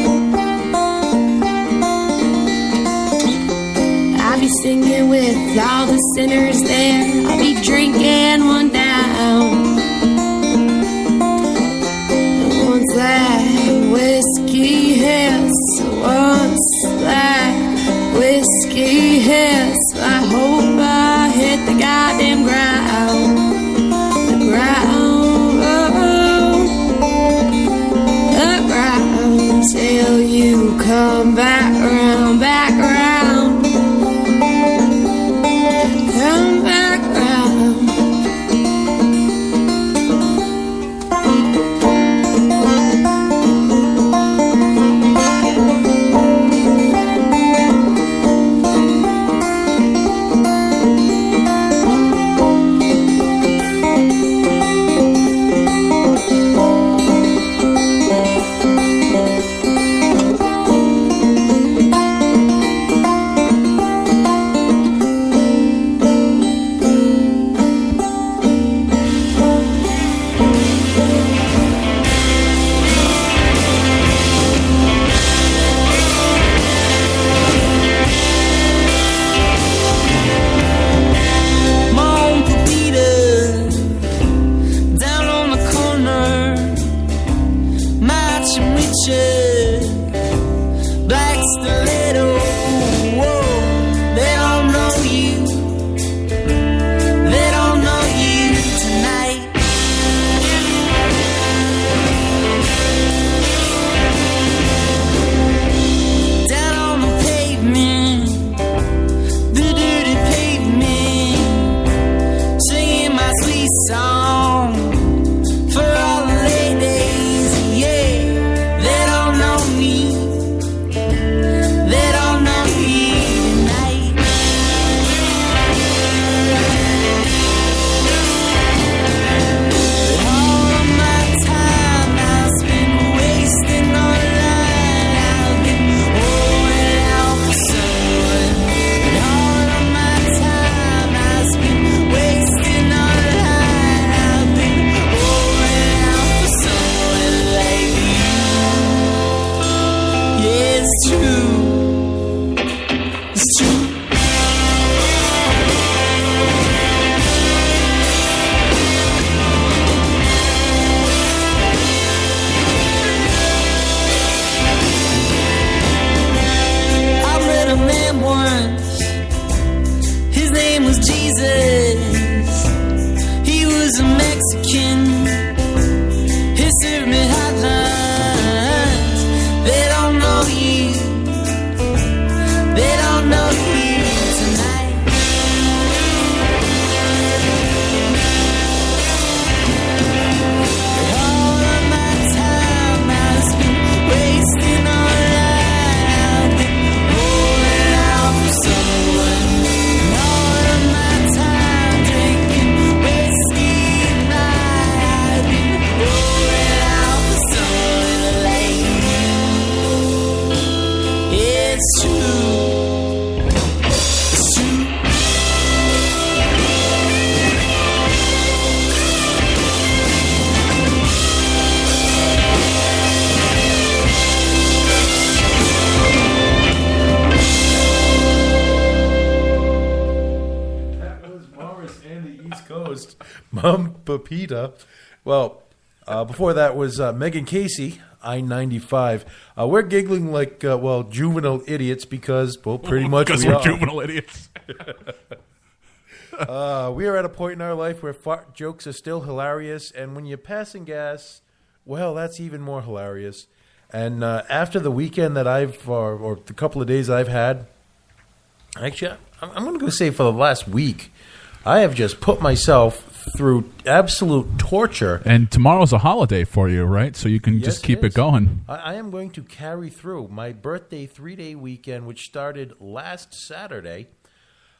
I'll be singing with all the sinners there. I'll be drinking one down. And once that whiskey hits, once that whiskey hits, I hope I hit the goddamn ground. The ground, the ground, till you come back around, back around. Come back around. It's true. It's true. I met a man once. His name was Jesus. He was a Mexican. He served me hot lines. They don't know you. They don't know you tonight. All of my time I've been wasting on life. I've been holding out for someone. All of my time drinking whiskey and I've been holding out for someone like you. It's true. It's true. That was Morris and the East Coast. Mom Pepita. Well, before that was Megan Casey, I-95. We're giggling like, juvenile idiots because, well, pretty much Because we we're are. juvenile idiots. We are at a point in our life where fart jokes are still hilarious, and when you're passing gas, well, that's even more hilarious. And after the weekend that or the couple of days I've had, actually, I'm going to say for the last week, I have just put myself through absolute torture. And tomorrow's a holiday for you, right? So you can Yes, just keep is. it going. I am going to carry through my birthday 3-day weekend, which started last Saturday.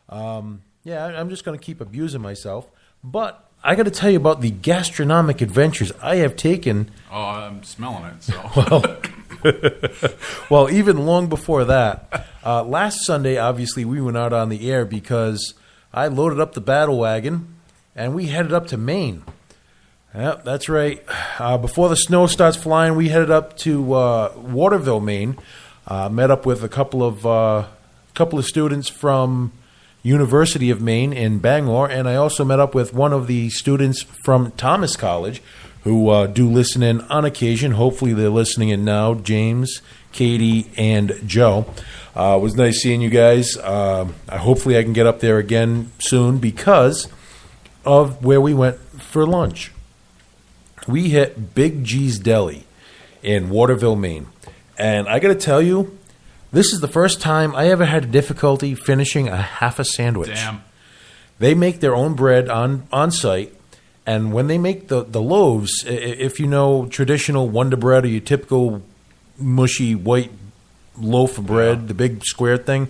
I'm just going to keep abusing myself. But I got to tell you about the gastronomic adventures I have taken. Oh, I'm smelling it. So Well, even long before that, last Sunday, obviously, we went out on the air because I loaded up the battle wagon and we headed up to Maine. Yep, that's right. Before the snow starts flying, we headed up to Waterville, Maine. Met up with a couple of students from University of Maine in Bangor, and I also met up with one of the students from Thomas College who do listen in on occasion. Hopefully they're listening in now, James, Katie, and Joe. It was nice seeing you guys. Hopefully I can get up there again soon because of where we went for lunch. We hit Big G's Deli in Waterville, Maine. And I got to tell you, this is the first time I ever had difficulty finishing a half a sandwich. damn. They make their own bread on site, and when they make the loaves, if you know traditional Wonder Bread or your typical mushy white loaf of bread, the big square thing,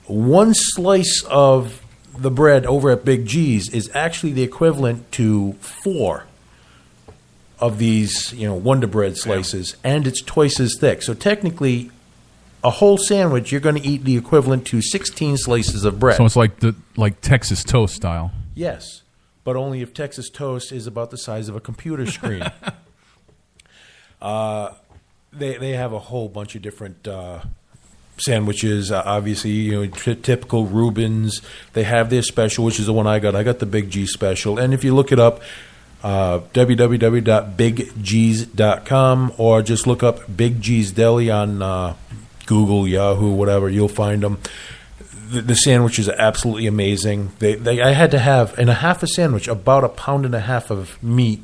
one slice of the bread over at Big G's is actually the equivalent to 4 of these, Wonder Bread slices, and it's twice as thick. So technically, a whole sandwich, you're going to eat the equivalent to 16 slices of bread. So it's like Texas toast style. Yes, but only if Texas toast is about the size of a computer screen. They have a whole bunch of different sandwiches. Obviously, typical Reubens. They have their special, which is the one I got. I got the Big G special. And if you look it up, www.biggs.com, or just look up Big G's Deli on Google, Yahoo, whatever, you'll find them. The sandwiches are absolutely amazing. I had to have, in a half a sandwich, about 1.5 pounds of meat,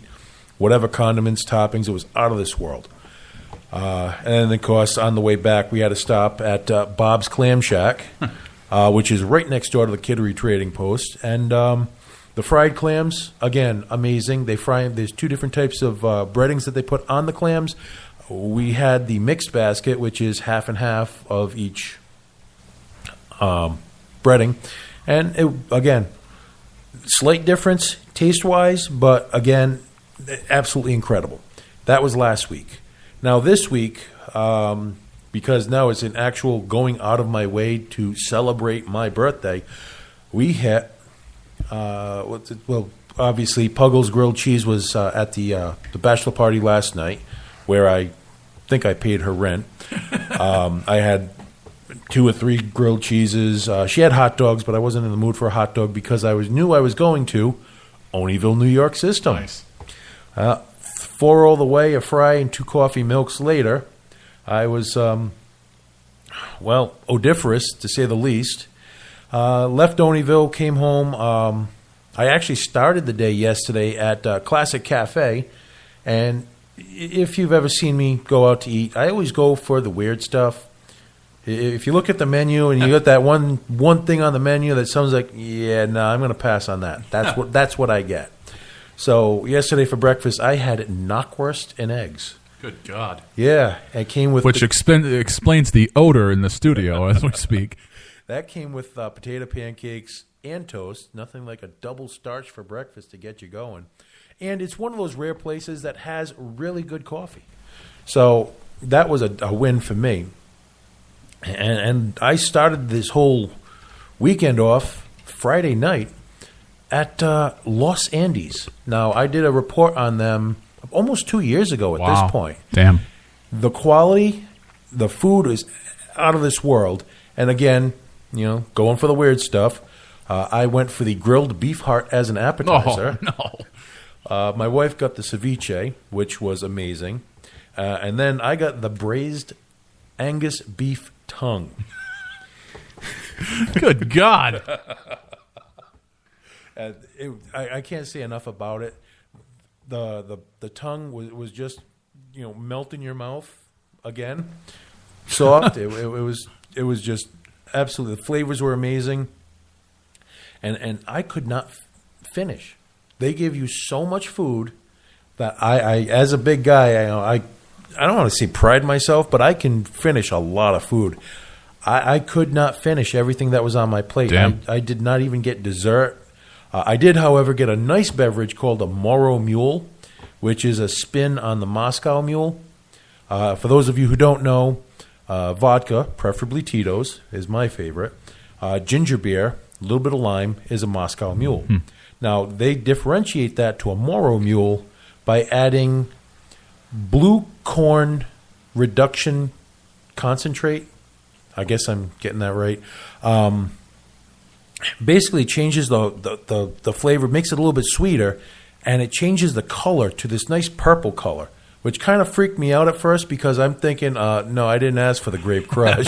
whatever condiments, toppings. It was out of this world. And then, of course, on the way back, we had to stop at Bob's Clam Shack, which is right next door to the Kittery Trading Post. And the fried clams, again, amazing. They fry them. There's 2 different types of breadings that they put on the clams. We had the mixed basket, which is half and half of each breading. And, again, slight difference taste-wise, but, again, absolutely incredible. That was last week. Now, this week, because now it's an actual going out of my way to celebrate my birthday, we hit, obviously, Puggles Grilled Cheese was at the bachelor party last night, where I think I paid her rent. I had 2 or 3 grilled cheeses. She had hot dogs, but I wasn't in the mood for a hot dog because I knew I was going to Oneyville, New York system. Nice. 4 all the way, a fry, and 2 coffee milks later, I was, odoriferous, to say the least. Left Oneyville, came home. I actually started the day yesterday at Classic Cafe, and if you've ever seen me go out to eat, I always go for the weird stuff. If you look at the menu and you got that one thing on the menu that sounds like, I'm going to pass on that. That's what I get. So yesterday for breakfast, I had knockwurst and eggs. Good God. Yeah, it came with which explains the odor in the studio as we speak. That came with potato pancakes and toast. Nothing like a double starch for breakfast to get you going. And it's one of those rare places that has really good coffee. So that was a win for me. And I started this whole weekend off Friday night at Los Andes. Now, I did a report on them almost 2 years ago at this point. Damn. The quality, the food is out of this world. And again, going for the weird stuff, I went for the grilled beef heart as an appetizer. Oh, no. My wife got the ceviche, which was amazing. And then I got the braised Angus beef tongue. Good God. I can't say enough about it. The tongue was just melt in your mouth again, soft. it was just absolutely. The flavors were amazing, and I could not finish. They give you so much food that I as a big guy, I don't want to say pride myself, but I can finish a lot of food. I could not finish everything that was on my plate. I did not even get dessert. I did, however, get a nice beverage called a Moro Mule, which is a spin on the Moscow Mule. For those of you who don't know, vodka, preferably Tito's, is my favorite. Ginger beer, a little bit of lime, is a Moscow Mule. Now, they differentiate that to a Moro Mule by adding blue corn reduction concentrate. I guess I'm getting that right. Basically changes the flavor, makes it a little bit sweeter, and it changes the color to this nice purple color, which kind of freaked me out at first because I'm thinking, no, I didn't ask for the Grape Crush.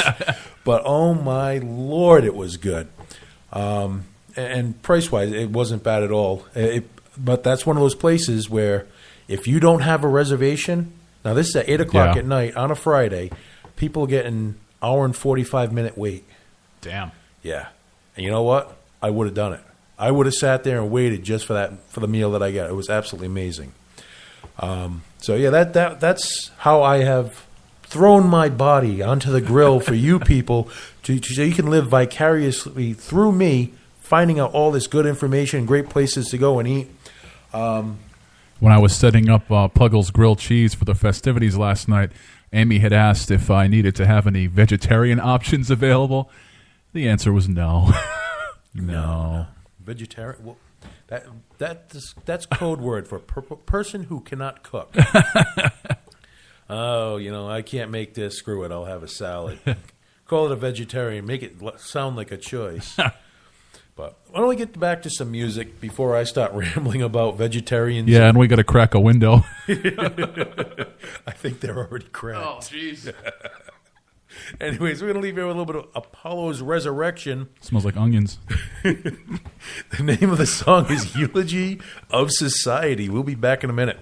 But, oh, my Lord, it was good. And price-wise, it wasn't bad at all. But that's one of those places where if you don't have a reservation, now this is at 8 o'clock at night on a Friday, people get an hour and 45-minute wait. Damn. Yeah. And you know what? I would have done it. I would have sat there and waited just for the meal that I got. It was absolutely amazing. So yeah, that's how I have thrown my body onto the grill for you people so you can live vicariously through me, finding out all this good information, great places to go and eat. When I was setting up Puggle's grilled cheese for the festivities last night, Amy had asked if I needed to have any vegetarian options available. The answer was no. No. Vegetarian? Well, that's code word for person who cannot cook. I can't make this. Screw it. I'll have a salad. Call it a vegetarian. Make it sound like a choice. But why don't we get back to some music before I start rambling about vegetarians? Yeah, and we got to crack a window. I think they're already cracked. Oh, jeez. Anyways, we're going to leave here with a little bit of Apollo's Resurrection. Smells like onions. The name of the song is Eulogy of Society. We'll be back in a minute.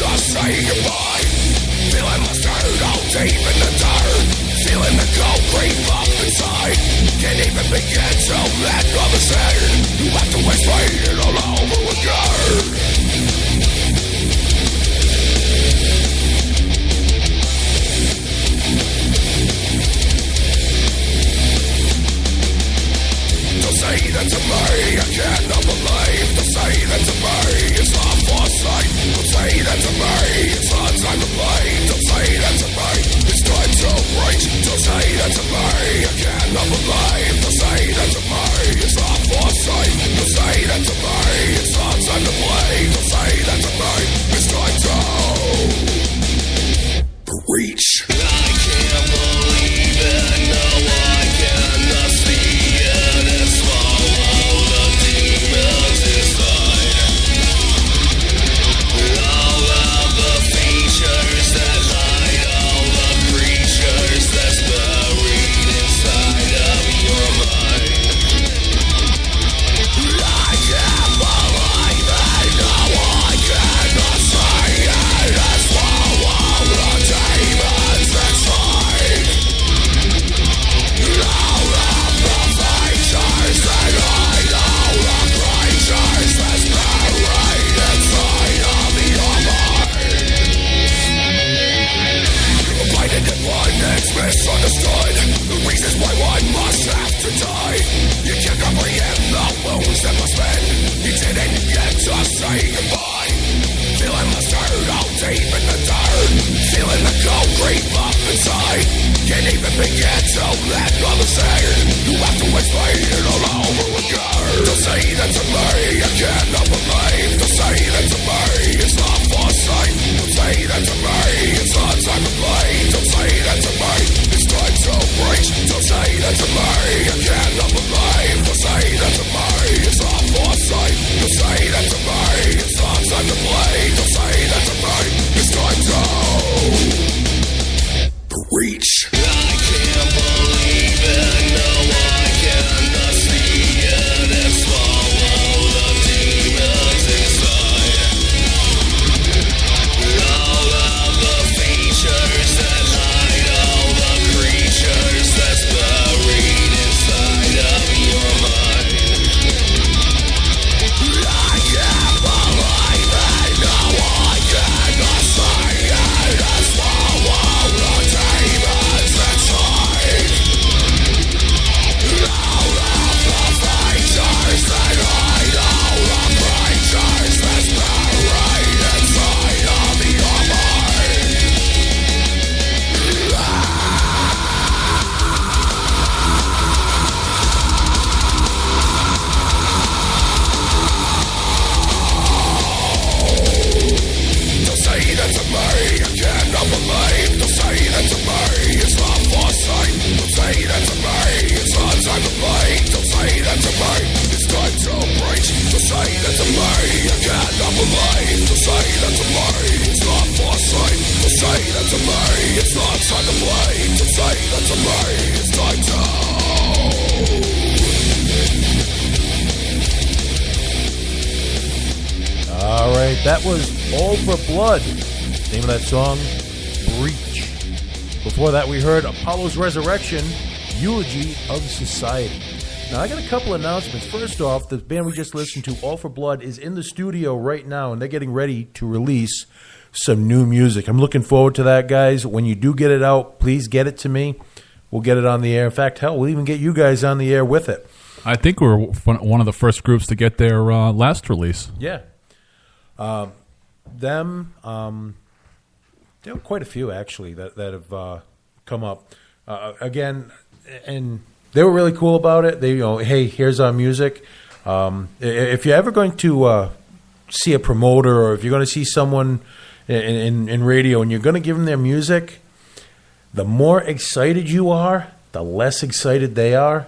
to say goodbye. Feeling mustard all deep in the dirt. Feeling the cold creep up inside. Can't even begin to let others in. You have to explain it all over again. Don't say that to me, I cannot believe. Don't say that to me, it's not foresight. Don't say that to me, it's not time to play. Don't say that to me, it's time to break. Don't say that to me, I cannot believe. Don't say that to me, it's not foresight. Don't say that to me, it's not time to play. Don't say that to me, it's time to reach. I can't believe it, no I cannot see it and swallow the demons inside. All of the features that hide all the creatures that's buried inside of your mind. I can't believe it, no I cannot see it and swallow the demons inside. All of the features that hide all the creatures that's buried inside of your mind. Blinded and blindness misunderstood. The reasons why one must have to die. You can't comprehend the wounds that must mend. You didn't get to say goodbye. Feeling mustard all deep in the dirt. Feeling the cold creep up inside. Can't even begin to let others in. You have to explain it all over again. Don't say that to me, I cannot believe. Don't say that to me, it's not foresight. Don't say that to me, it's not time to play. Don't say that to me, it's time to break. Don't say that to me, I cannot believe. Don't say that to me, it's not foresight. Don't say that to me, it's not time to play. Don't say that to me, it's time to reach. I can't believe it, no I cannot see it and swallow the demons inside. All of the features that hide all the creatures that's buried inside of your mind. I can't believe it, no I cannot see it and swallow the demons inside. All of the features that hide all the creatures that's buried inside of your mind. Don't say that to me, I cannot believe. Don't say that to me, it's not foresight. Don't say that to me, it's not time to play. Don't say that to me, it's time to break. Don't say that to me, I cannot believe. Don't say that to me, it's not foresight. Don't say that to me, it's not time to play. Don't say that to me, it's time to. All right, that was All for Blood. Name of that song, Breach. Before that, we heard Apollo's Resurrection, Eulogy of Society. Now, I got a couple announcements. First off, the band we just listened to, All for Blood, is in the studio right now, and they're getting ready to release some new music. I'm looking forward to that, guys. When you do get it out, please get it to me. We'll get it on the air. In fact, hell, we'll even get you guys on the air with it. I think we're one of the first groups to get their last release. Yeah. There are quite a few, actually, that have come up. Again, and they were really cool about it. They, hey, here's our music. If you're ever going to see a promoter, or if you're going to see someone in radio and you're going to give them their music, the more excited you are, the less excited they are.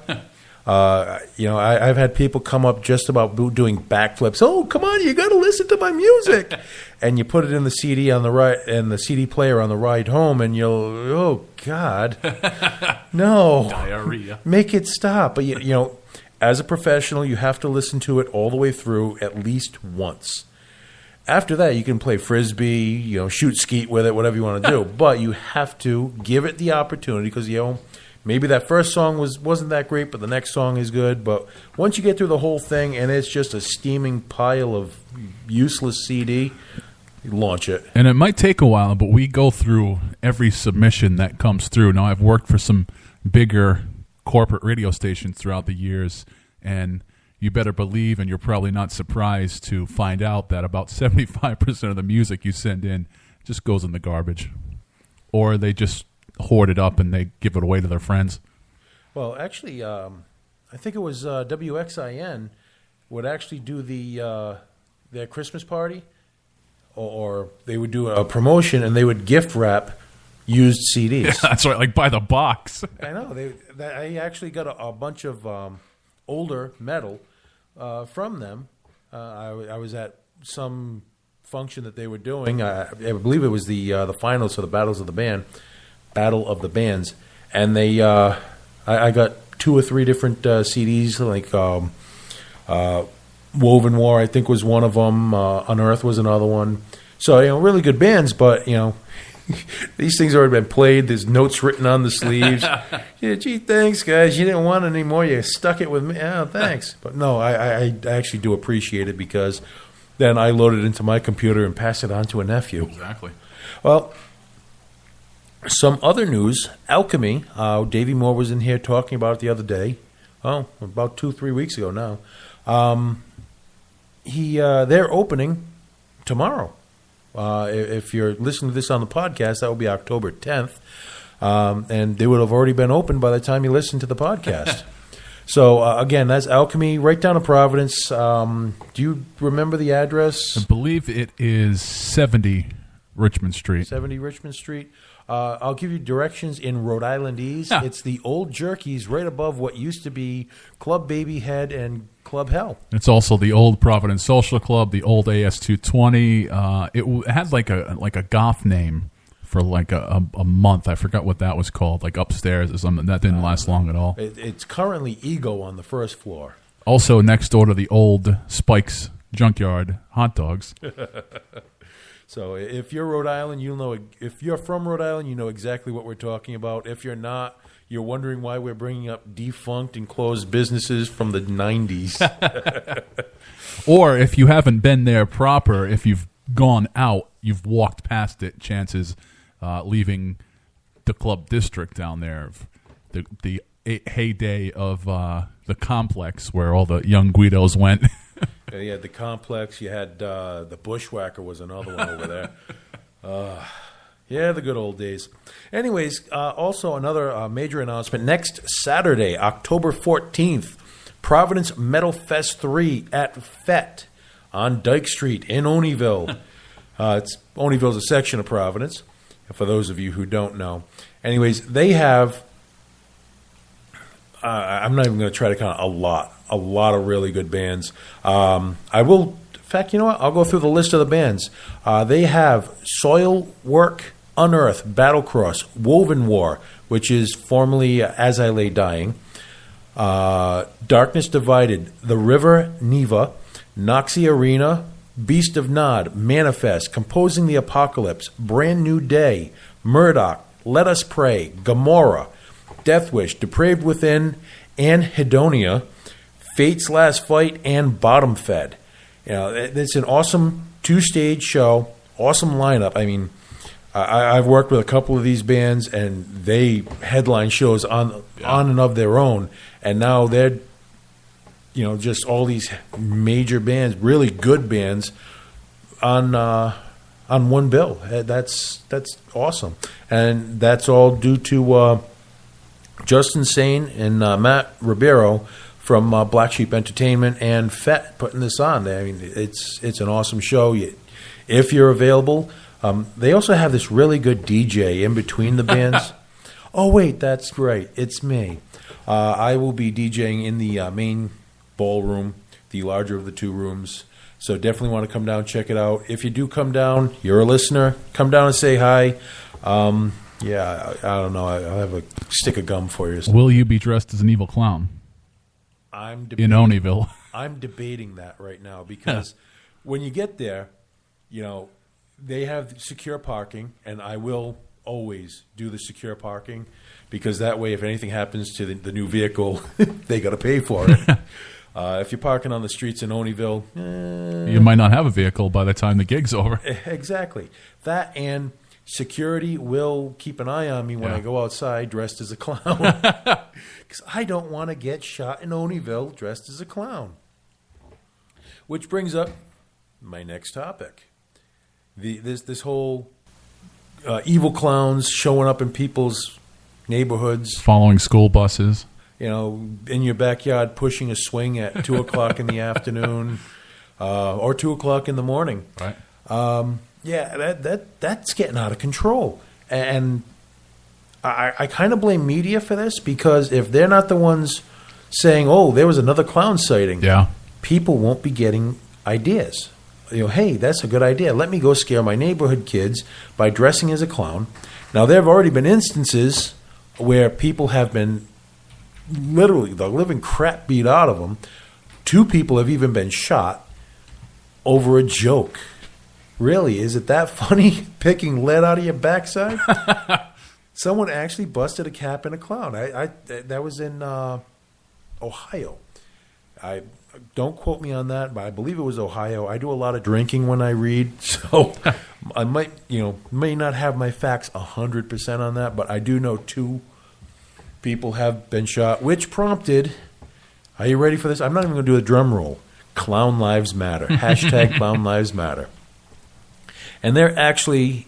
I've had people come up just about doing backflips. Oh, come on, you got to listen to my music. And you put it in the CD on the right, and the CD player on the ride home, and you'll, oh God, no, diarrhea. Make it stop. But as a professional, you have to listen to it all the way through at least once. After that, you can play Frisbee, shoot skeet with it, whatever you want to do. But you have to give it the opportunity because, maybe that first song wasn't that great, but the next song is good. But once you get through the whole thing and it's just a steaming pile of useless CD, you launch it. And it might take a while, but we go through every submission that comes through. Now, I've worked for some bigger corporate radio stations throughout the years, and you better believe, and you're probably not surprised to find out that about 75% of the music you send in just goes in the garbage. Or they just hoard it up and they give it away to their friends. Well, actually, I think it was WXIN would actually do their Christmas party, or they would do a promotion and they would gift wrap used CDs. Yeah, that's right, like by the box. I know. I actually got a bunch of older metal from them. I was at some function that they were doing. I believe it was the finals for the Battle of the Bands, and they I got 2 or 3 different CDs, like Woven War, I think, was one of them. Unearth was another one. So really good bands, but these things already been played. There's notes written on the sleeves. Yeah, gee, thanks, guys. You didn't want any more. You stuck it with me. Oh, thanks. But no, I actually do appreciate it because then I load it into my computer and pass it on to a nephew. Exactly. Well, some other news. Alchemy. Davey Moore was in here talking about it the other day. Oh, about 2-3 weeks ago now. They're opening tomorrow. If you're listening to this on the podcast, that will be October 10th. And they would have already been open by the time you listen to the podcast. So, again, that's Alchemy, right down to Providence. Do you remember the address? I believe it is 70 Richmond Street. 70 Richmond Street. I'll give you directions in Rhode Islandese. Yeah. It's the old Jerky's right above what used to be Club Babyhead and Club Hell. It's also the old Providence Social Club, the old AS220. It had like a goth name for like a month. I forgot what that was called, like Upstairs or something. That didn't last long at all. It's currently Ego on the first floor. Also next door to the old Spike's Junkyard hot dogs. So if you're Rhode Island, you'll know. If you're from Rhode Island, you know exactly what we're talking about. If you're not, you're wondering why we're bringing up defunct and closed businesses from the 90s. Or if you haven't been there proper, if you've gone out, you've walked past it, chances leaving the club district down there, the heyday of the complex where all the young Guidos went. You had the complex. You had the Bushwhacker was another one over there. Yeah, the good old days. Anyways, also another major announcement. Next Saturday, October 14th, Providence Metal Fest 3 at FET on Dyke Street in Oneyville. Oneyville's a section of Providence, for those of you who don't know. Anyways, they have, I'm not even going to try to count, a lot of really good bands. I will, in fact, you know what? I'll go through the list of the bands. They have Soil Work, Unearth, Battlecross, Woven War, which is formerly As I Lay Dying, Darkness Divided, The River Neva, Noxie Arena, Beast of Nod, Manifest, Composing the Apocalypse, Brand New Day, Murdoch, Let Us Pray, Gomorrah, Deathwish, Depraved Within, Anhedonia, Fate's Last Fight, and Bottom Fed. It's an awesome 2-stage show, awesome lineup. I mean, I've worked with a couple of these bands, and they headline shows on and of their own, and now they're, just all these major bands, really good bands, on one bill. That's awesome, and that's all due to Justin Sane and Matt Ribeiro from Black Sheep Entertainment and FET putting this on. I mean, it's an awesome show. If you're available, they also have this really good DJ in between the bands. Oh wait, that's right, it's me. I will be DJing in the main ballroom, the larger of the 2 rooms. So definitely want to come down, check it out. If you do come down, you're a listener, come down and say hi. Yeah, I don't know. I'll have a stick of gum for you. Will you be dressed as an evil clown? In Oneyville. I'm debating that right now because when you get there, they have secure parking, and I will always do the secure parking because that way, if anything happens to the new vehicle, they got to pay for it. If you're parking on the streets in Oneyville, you might not have a vehicle by the time the gig's over. Exactly. That and security will keep an eye on me when I go outside dressed as a clown because I don't want to get shot in Oneyville dressed as a clown. Which brings up my next topic. This whole evil clowns showing up in people's neighborhoods. Following school buses. In your backyard pushing a swing at 2 o'clock in the afternoon or 2 o'clock in the morning. Right. That's getting out of control. And I kind of blame media for this because if they're not the ones saying, oh, there was another clown sighting, people won't be getting ideas. Hey, that's a good idea. Let me go scare my neighborhood kids by dressing as a clown. Now, there have already been instances where people have been literally the living crap beat out of them. 2 people have even been shot over a joke. Really, is it that funny picking lead out of your backside? Someone actually busted a cap in a clown. That was in Ohio. Don't quote me on that, but I believe it was Ohio. I do a lot of drinking when I read, so I may not have my facts 100% on that, but I do know 2 people have been shot, which prompted, are you ready for this? I'm not even going to do a drum roll. Clown Lives Matter. Hashtag Clown Lives Matter. And they're actually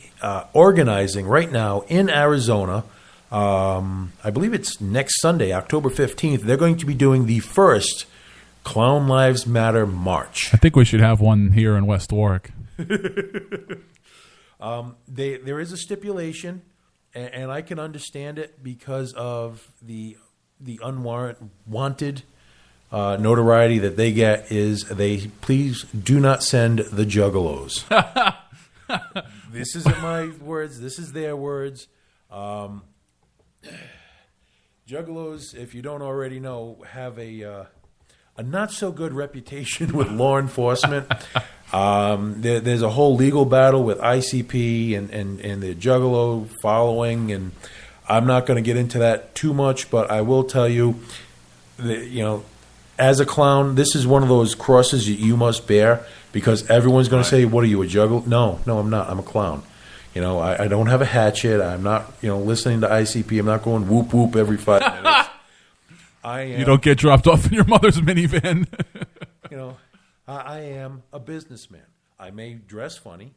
organizing right now in Arizona. I believe it's next Sunday, October 15th. They're going to be doing the first Clown Lives Matter March. I think we should have one here in West Warwick. There is a stipulation, and I can understand it because of the unwanted notoriety that they get is they please do not send the juggalos. This isn't my words. This is their words. Juggalos, if you don't already know, have a not so good reputation with law enforcement. There's a whole legal battle with ICP and the Juggalo following, and I'm not going to get into that too much, but I will tell you that, as a clown, this is one of those crosses you must bear because everyone's going to say, what are you, a Juggalo? No, I'm not. I'm a clown. I don't have a hatchet. I'm not, listening to ICP. I'm not going whoop whoop every 5 minutes. You don't get dropped off in your mother's minivan. I am a businessman. I may dress funny.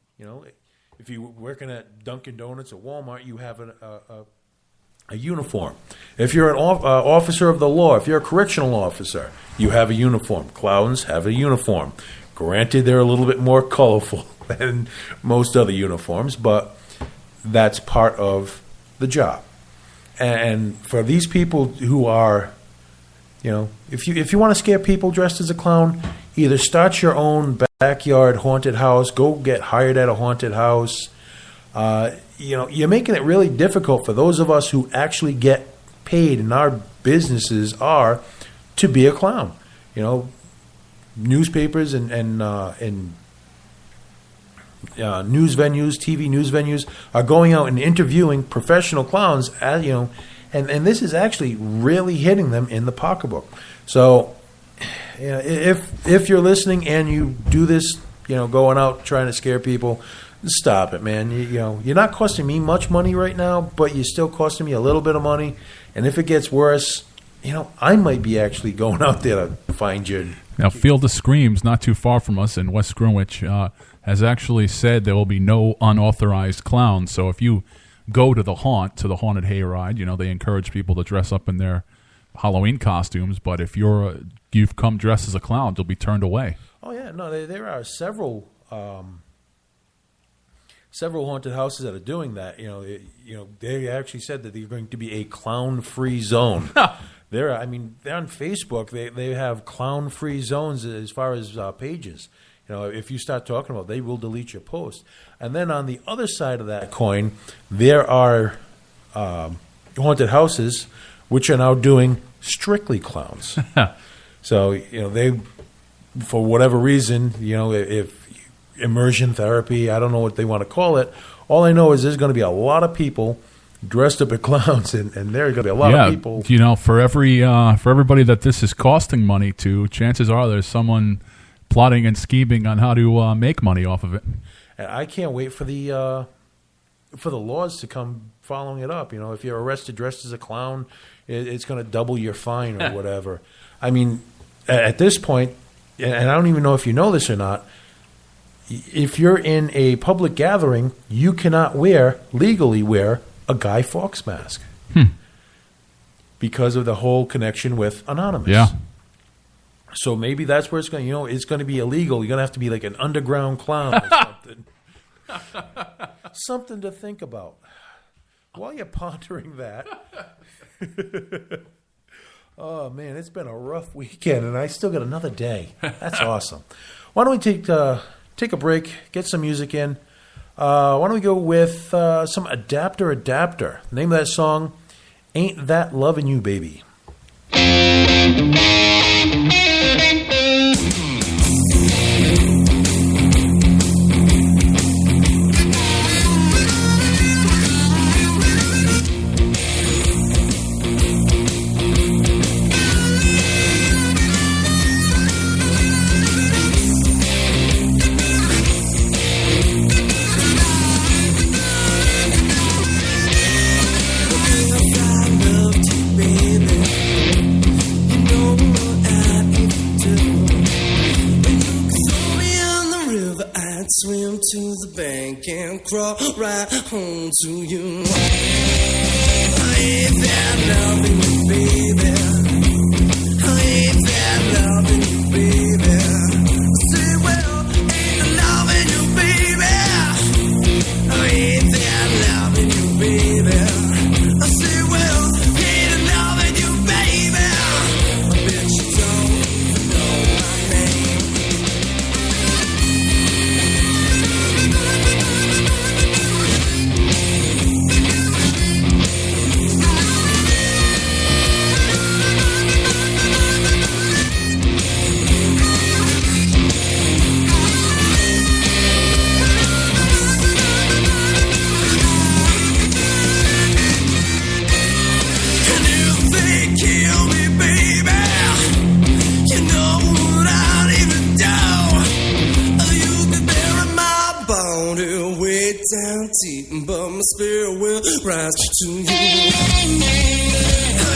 If you're working at Dunkin' Donuts or Walmart, you have a uniform. If you're an officer of the law, if you're a correctional officer, you have a uniform. Clowns have a uniform. Granted, they're a little bit more colorful than most other uniforms, but that's part of the job. And for these people who are, if you want to scare people dressed as a clown, either start your own backyard haunted house, go get hired at a haunted house. You're making it really difficult for those of us who actually get paid in our businesses are to be a clown. Newspapers and news venues, TV news venues are going out and interviewing professional clowns, and this is actually really hitting them in the pocketbook. So, if you're listening and you do this, going out trying to scare people, stop it, man. You're not costing me much money right now, but you're still costing me a little bit of money. And if it gets worse, I might be actually going out there to find you. Now, Field of Screams, not too far from us in West Greenwich, has actually said there will be no unauthorized clowns. So if you go to the haunted hayride, they encourage people to dress up in their Halloween costumes. But if you've come dressed as a clown, you'll be turned away. Oh yeah, no, there are several haunted houses that are doing that. They actually said that they're going to be a clown-free zone. They're on Facebook. They have clown-free zones as far as pages. If you start talking about it, they will delete your post. And then on the other side of that coin, there are haunted houses which are now doing strictly clowns. So they, for whatever reason, if immersion therapy. I don't know what they want to call it. All I know is there's going to be a lot of people dressed up as clowns, and there are going to be a lot of people. You know, for everybody that this is costing money to, chances are there's someone plotting and scheming on how to make money off of it. And I can't wait for the laws to come following it up. You know, if you're arrested dressed as a clown, it's going to double your fine or whatever. I mean, at this point, and I don't even know if you know this or not, if you're in a public gathering, you cannot legally wear a Guy Fawkes mask because of the whole connection with Anonymous. Yeah. So maybe that's where it's going. You know, it's going to be illegal. You're going to have to be like an underground clown or something. Something to think about while you're pondering that. Oh man, it's been a rough weekend, and I still got another day. That's awesome. Why don't we take a break, get some music in? Why don't we go with some Adapter? The name of that song, Ain't That Lovin' You, Baby. Swim to the bank and crawl right home to you. I ain't that loving you, baby. I ain't that loving you, baby. I say, well, ain't loving you, baby. I ain't that loving you, baby. I say, well, ain't loving you, baby. I bet you don't even know my name. Down deep, but my spirit will rise to you. I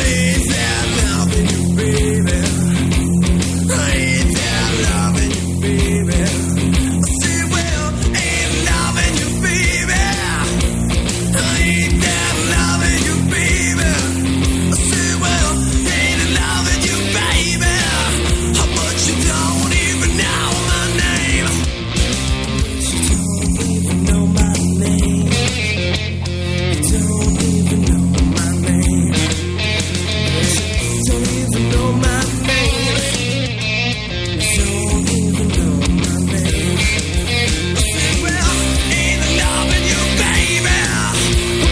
ain't that loving you, baby. I ain't that loving you, baby. I say, well, ain't loving you, baby. I ain't that loving you, baby. I say, well, ain't loving you, baby. But you don't even know my name. You don't even know my name. You don't even know my name. You don't even know my name. You don't even know my name. I said, well, ain't loving you, baby,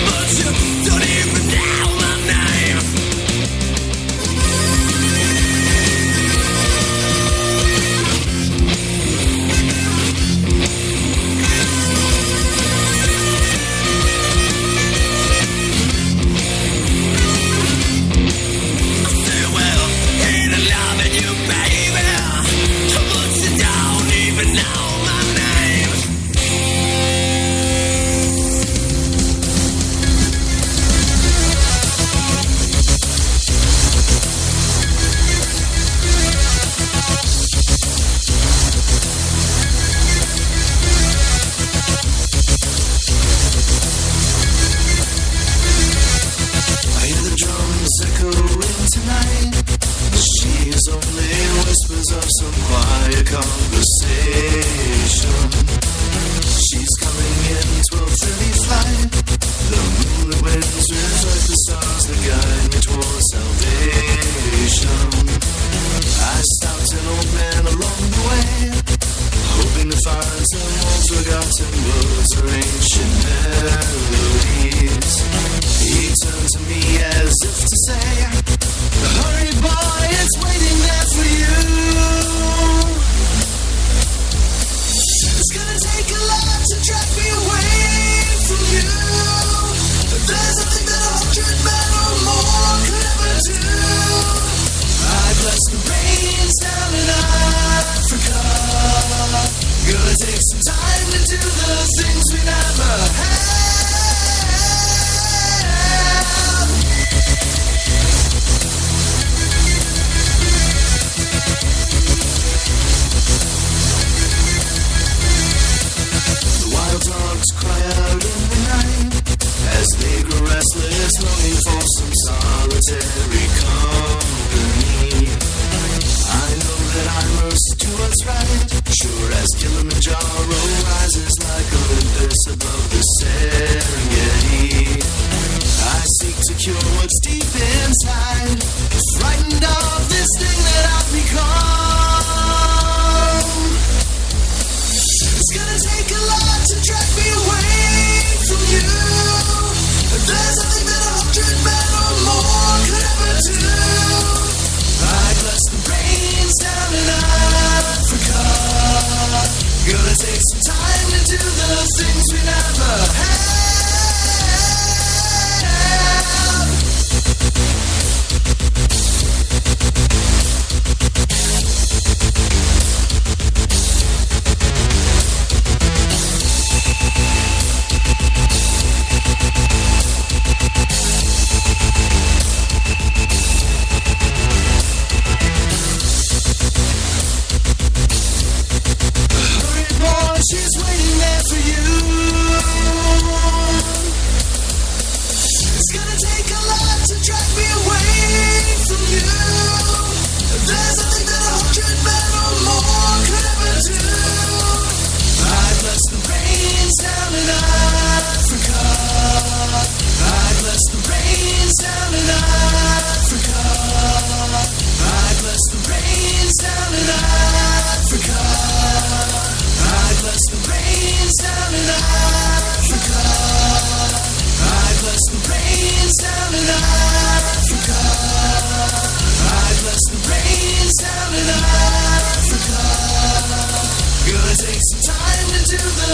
but you don't even know my name. I hear the drums echoing tonight. She's only whispers of some quiet conversation. She's coming in 12:30 flight. The moonlit winds reflect the stars that guide me towards salvation. I stopped an old man along the way, hoping to find some old forgotten words or ancient melodies. He turned to me as if to say, hurry boy, it's waiting there for you. It's gonna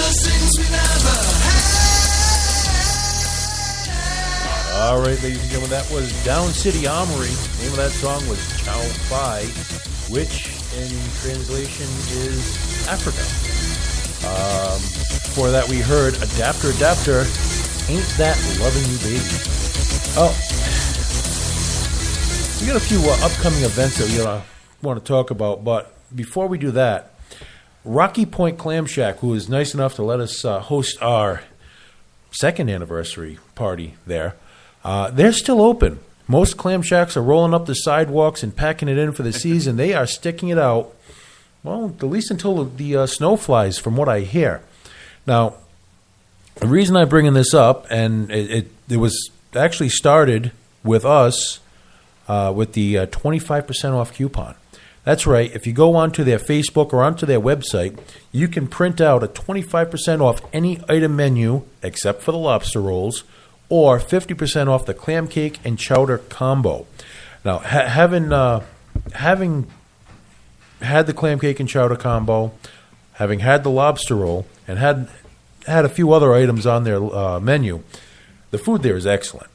things we never All right, ladies and gentlemen, that was Down City Armory. The name of that song was Chow Phi, which in translation is Africa. Before that, we heard Adapter, Ain't That Loving You, Baby. Oh, we got a few upcoming events that we want to talk about, but before we do that, Rocky Point Clam Shack, who was nice enough to let us host our second anniversary party there, they're still open. Most clam shacks are rolling up the sidewalks and packing it in for the season. They are sticking it out, well, at least until the snow flies, from what I hear. Now, the reason I'm bringing this up, and it was actually started with us with the 25% off coupon. That's right. If you go onto their Facebook or onto their website, you can print out a 25% off any item menu except for the lobster rolls, or 50% off the clam cake and chowder combo. Now, having had the clam cake and chowder combo, having had the lobster roll, and had a few other items on their menu, the food there is excellent.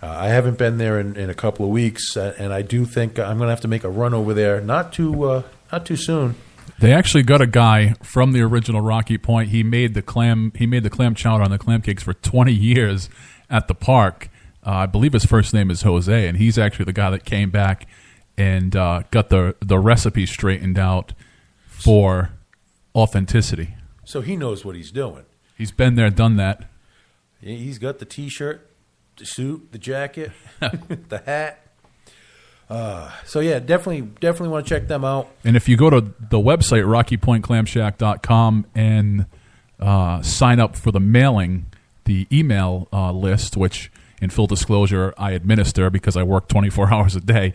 I haven't been there in a couple of weeks, and I do think I'm going to have to make a run over there. Not too soon. They actually got a guy from the original Rocky Point. He made the clam chowder and the clam cakes for 20 years at the park. I believe his first name is Jose, and he's actually the guy that came back and got the recipe straightened out for authenticity. So he knows what he's doing. He's been there, done that. He's got the T-shirt, the suit, the jacket, the hat. So yeah, definitely want to check them out. And if you go to the website, RockyPointClamShack.com, and sign up for the mailing, the email list, which in full disclosure I administer because I work 24 hours a day,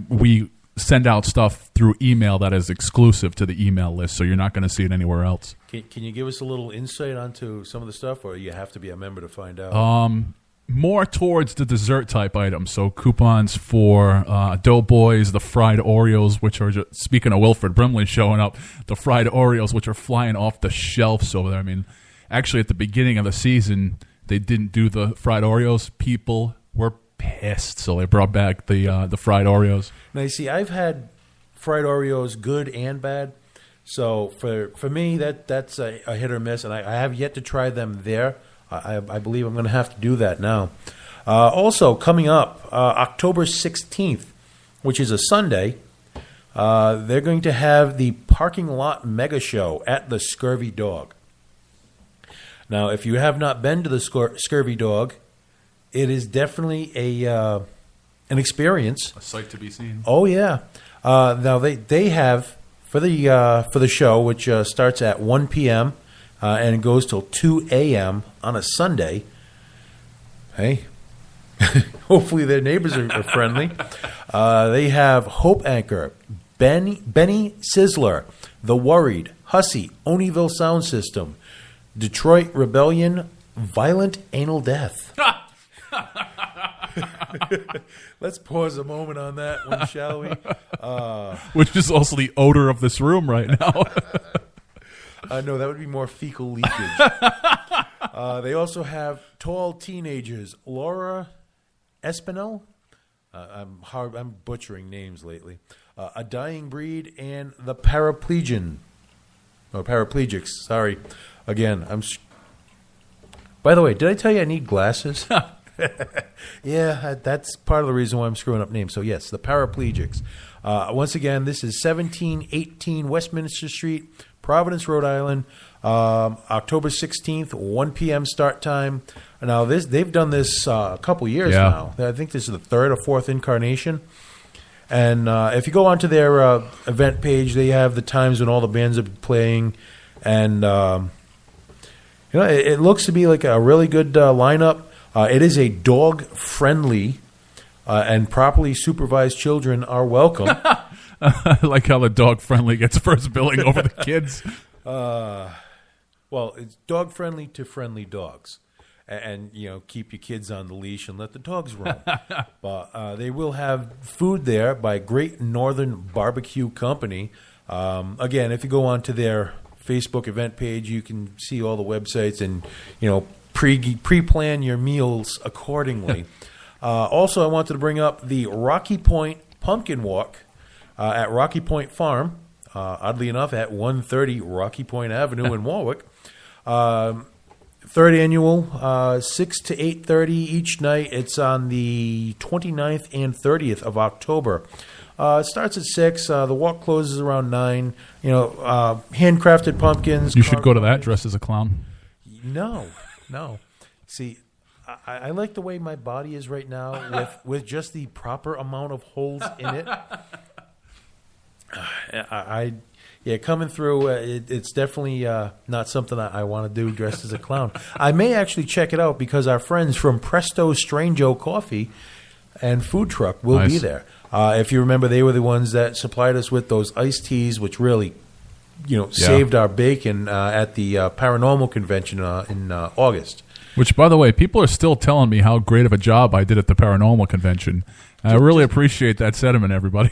we send out stuff through email that is exclusive to the email list, so you're not going to see it anywhere else. Can you give us a little insight onto some of the stuff, or you have to be a member to find out? More towards the dessert type items. So coupons for Doughboys, the fried Oreos, which are, speaking of Wilfred Brimley showing up, the fried Oreos, which are flying off the shelves over there. I mean, actually at the beginning of the season, they didn't do the fried Oreos. People were pissed, so they brought back the fried Oreos. Now, you see, I've had fried Oreos, good and bad. So for me, that's a hit or miss, and I have yet to try them there. I believe I'm going to have to do that now. Also, coming up, October 16th, which is a Sunday, they're going to have the Parking Lot Mega Show at the Scurvy Dog. Now, if you have not been to the Scurvy Dog, it is definitely an experience. A sight to be seen. Oh, yeah. Now, they have, for the show, which starts at 1 p.m., and it goes till 2 a.m. on a Sunday. Hey, hopefully their neighbors are friendly. They have Hope Anchor, Benny Sizzler, The Worried, Hussy, Oneyville Sound System, Detroit Rebellion, Violent Anal Death. Let's pause a moment on that one, shall we? Which is also the odor of this room right now. No, that would be more fecal leakage. They also have Tall Teenagers, Laura Espinel. I'm butchering names lately. A Dying Breed, and the Paraplegics. Sorry. Again, By the way, did I tell you I need glasses? Yeah, that's part of the reason why I'm screwing up names. So yes, the Paraplegics. Once again, this is 1718 Westminster Street, Providence, Rhode Island, October 16th, 1 p.m. start time. Now, they've done this a couple years now. I think this is the third or fourth incarnation. And if you go onto their event page, they have the times when all the bands are playing. And, it looks to be like a really good lineup. It is a dog-friendly and properly supervised children are welcome. I like how the dog-friendly gets first billing over the kids. Well, it's dog-friendly to friendly dogs. And keep your kids on the leash and let the dogs roam. But they will have food there by Great Northern Barbecue Company. Again, if you go onto their Facebook event page. You can see all the websites and, pre-plan your meals accordingly. Also, I wanted to bring up the Rocky Point Pumpkin Walk at Rocky Point Farm, oddly enough, at 130 Rocky Point Avenue in Warwick. Third annual, 6 to 8:30 each night. It's on the 29th and 30th of October. It starts at 6. The walk closes around 9. Handcrafted pumpkins. You should go to that dressed as a clown. No. See, I like the way my body is right now with just the proper amount of holes in it. Coming through, it's definitely not something I want to do dressed as a clown. I may actually check it out because our friends from Presto Strango Coffee and Food Truck will be there. If you remember, they were the ones that supplied us with those iced teas, which really, saved our bacon at the paranormal convention in August. Which, by the way, people are still telling me how great of a job I did at the paranormal convention. I really appreciate that sentiment, everybody.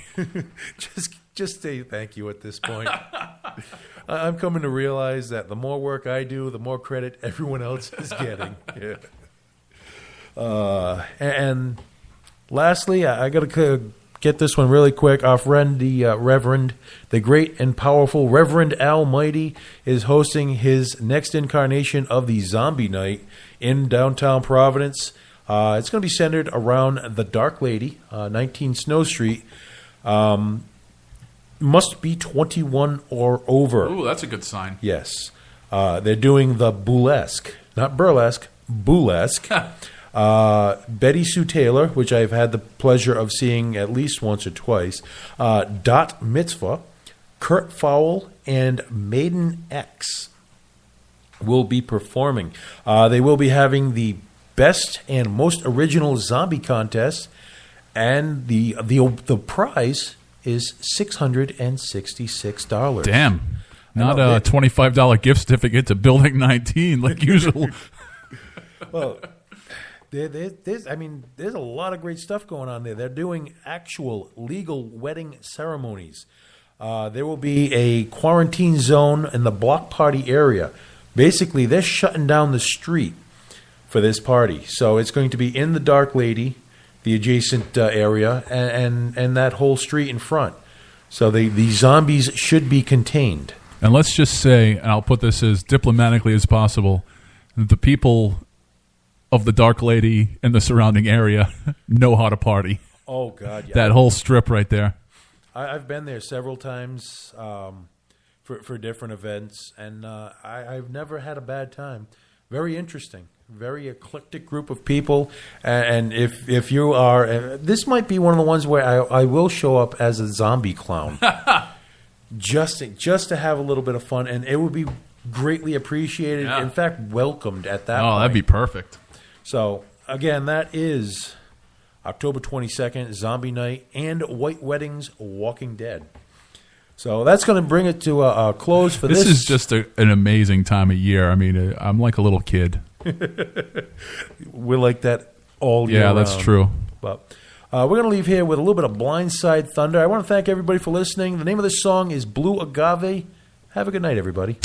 Just say thank you at this point. I'm coming to realize that the more work I do, the more credit everyone else is getting. And lastly, I got to get this one really quick. Our friend, the great and powerful Reverend Almighty, is hosting his next incarnation of the Zombie Night in downtown Providence. It's going to be centered around the Dark Lady, 19 Snow Street. Must be 21 or over. Ooh, that's a good sign. Yes. They're doing the Boulesque, not burlesque, Boulesque. Betty Sue Taylor, which I've had the pleasure of seeing at least once or twice, Dot Mitzvah, Kurt Fowle, and Maiden X will be performing. They will be having the best and most original zombie contest, and the prize is $666. Damn. Not a $25 gift certificate to Building 19 like usual. Well, there's a lot of great stuff going on there. They're doing actual legal wedding ceremonies. There will be a quarantine zone in the block party area. Basically, they're shutting down the street for this party. So it's going to be in the Dark Lady, the adjacent area, and that whole street in front. So the zombies should be contained. And let's just say, and I'll put this as diplomatically as possible, the people of the Dark Lady and the surrounding area know how to party. Oh, God, yeah. That whole strip right there. I've been there several times for different events, and I've never had a bad time. Very interesting. Very eclectic group of people, and if you are, this might be one of the ones where I will show up as a zombie clown, just to have a little bit of fun, and it would be greatly appreciated. Yeah. In fact, welcomed at that. Oh, that'd be perfect. So again, that is October 22nd, Zombie Night, and White Weddings, Walking Dead. So that's going to bring it to a close for this. This is just an amazing time of year. I mean, I'm like a little kid. We're like that all year round. Yeah, that's true. But we're going to leave here with a little bit of Blindside Thunder. I want to thank everybody for listening. The name of this song is Blue Agave. Have a good night, everybody.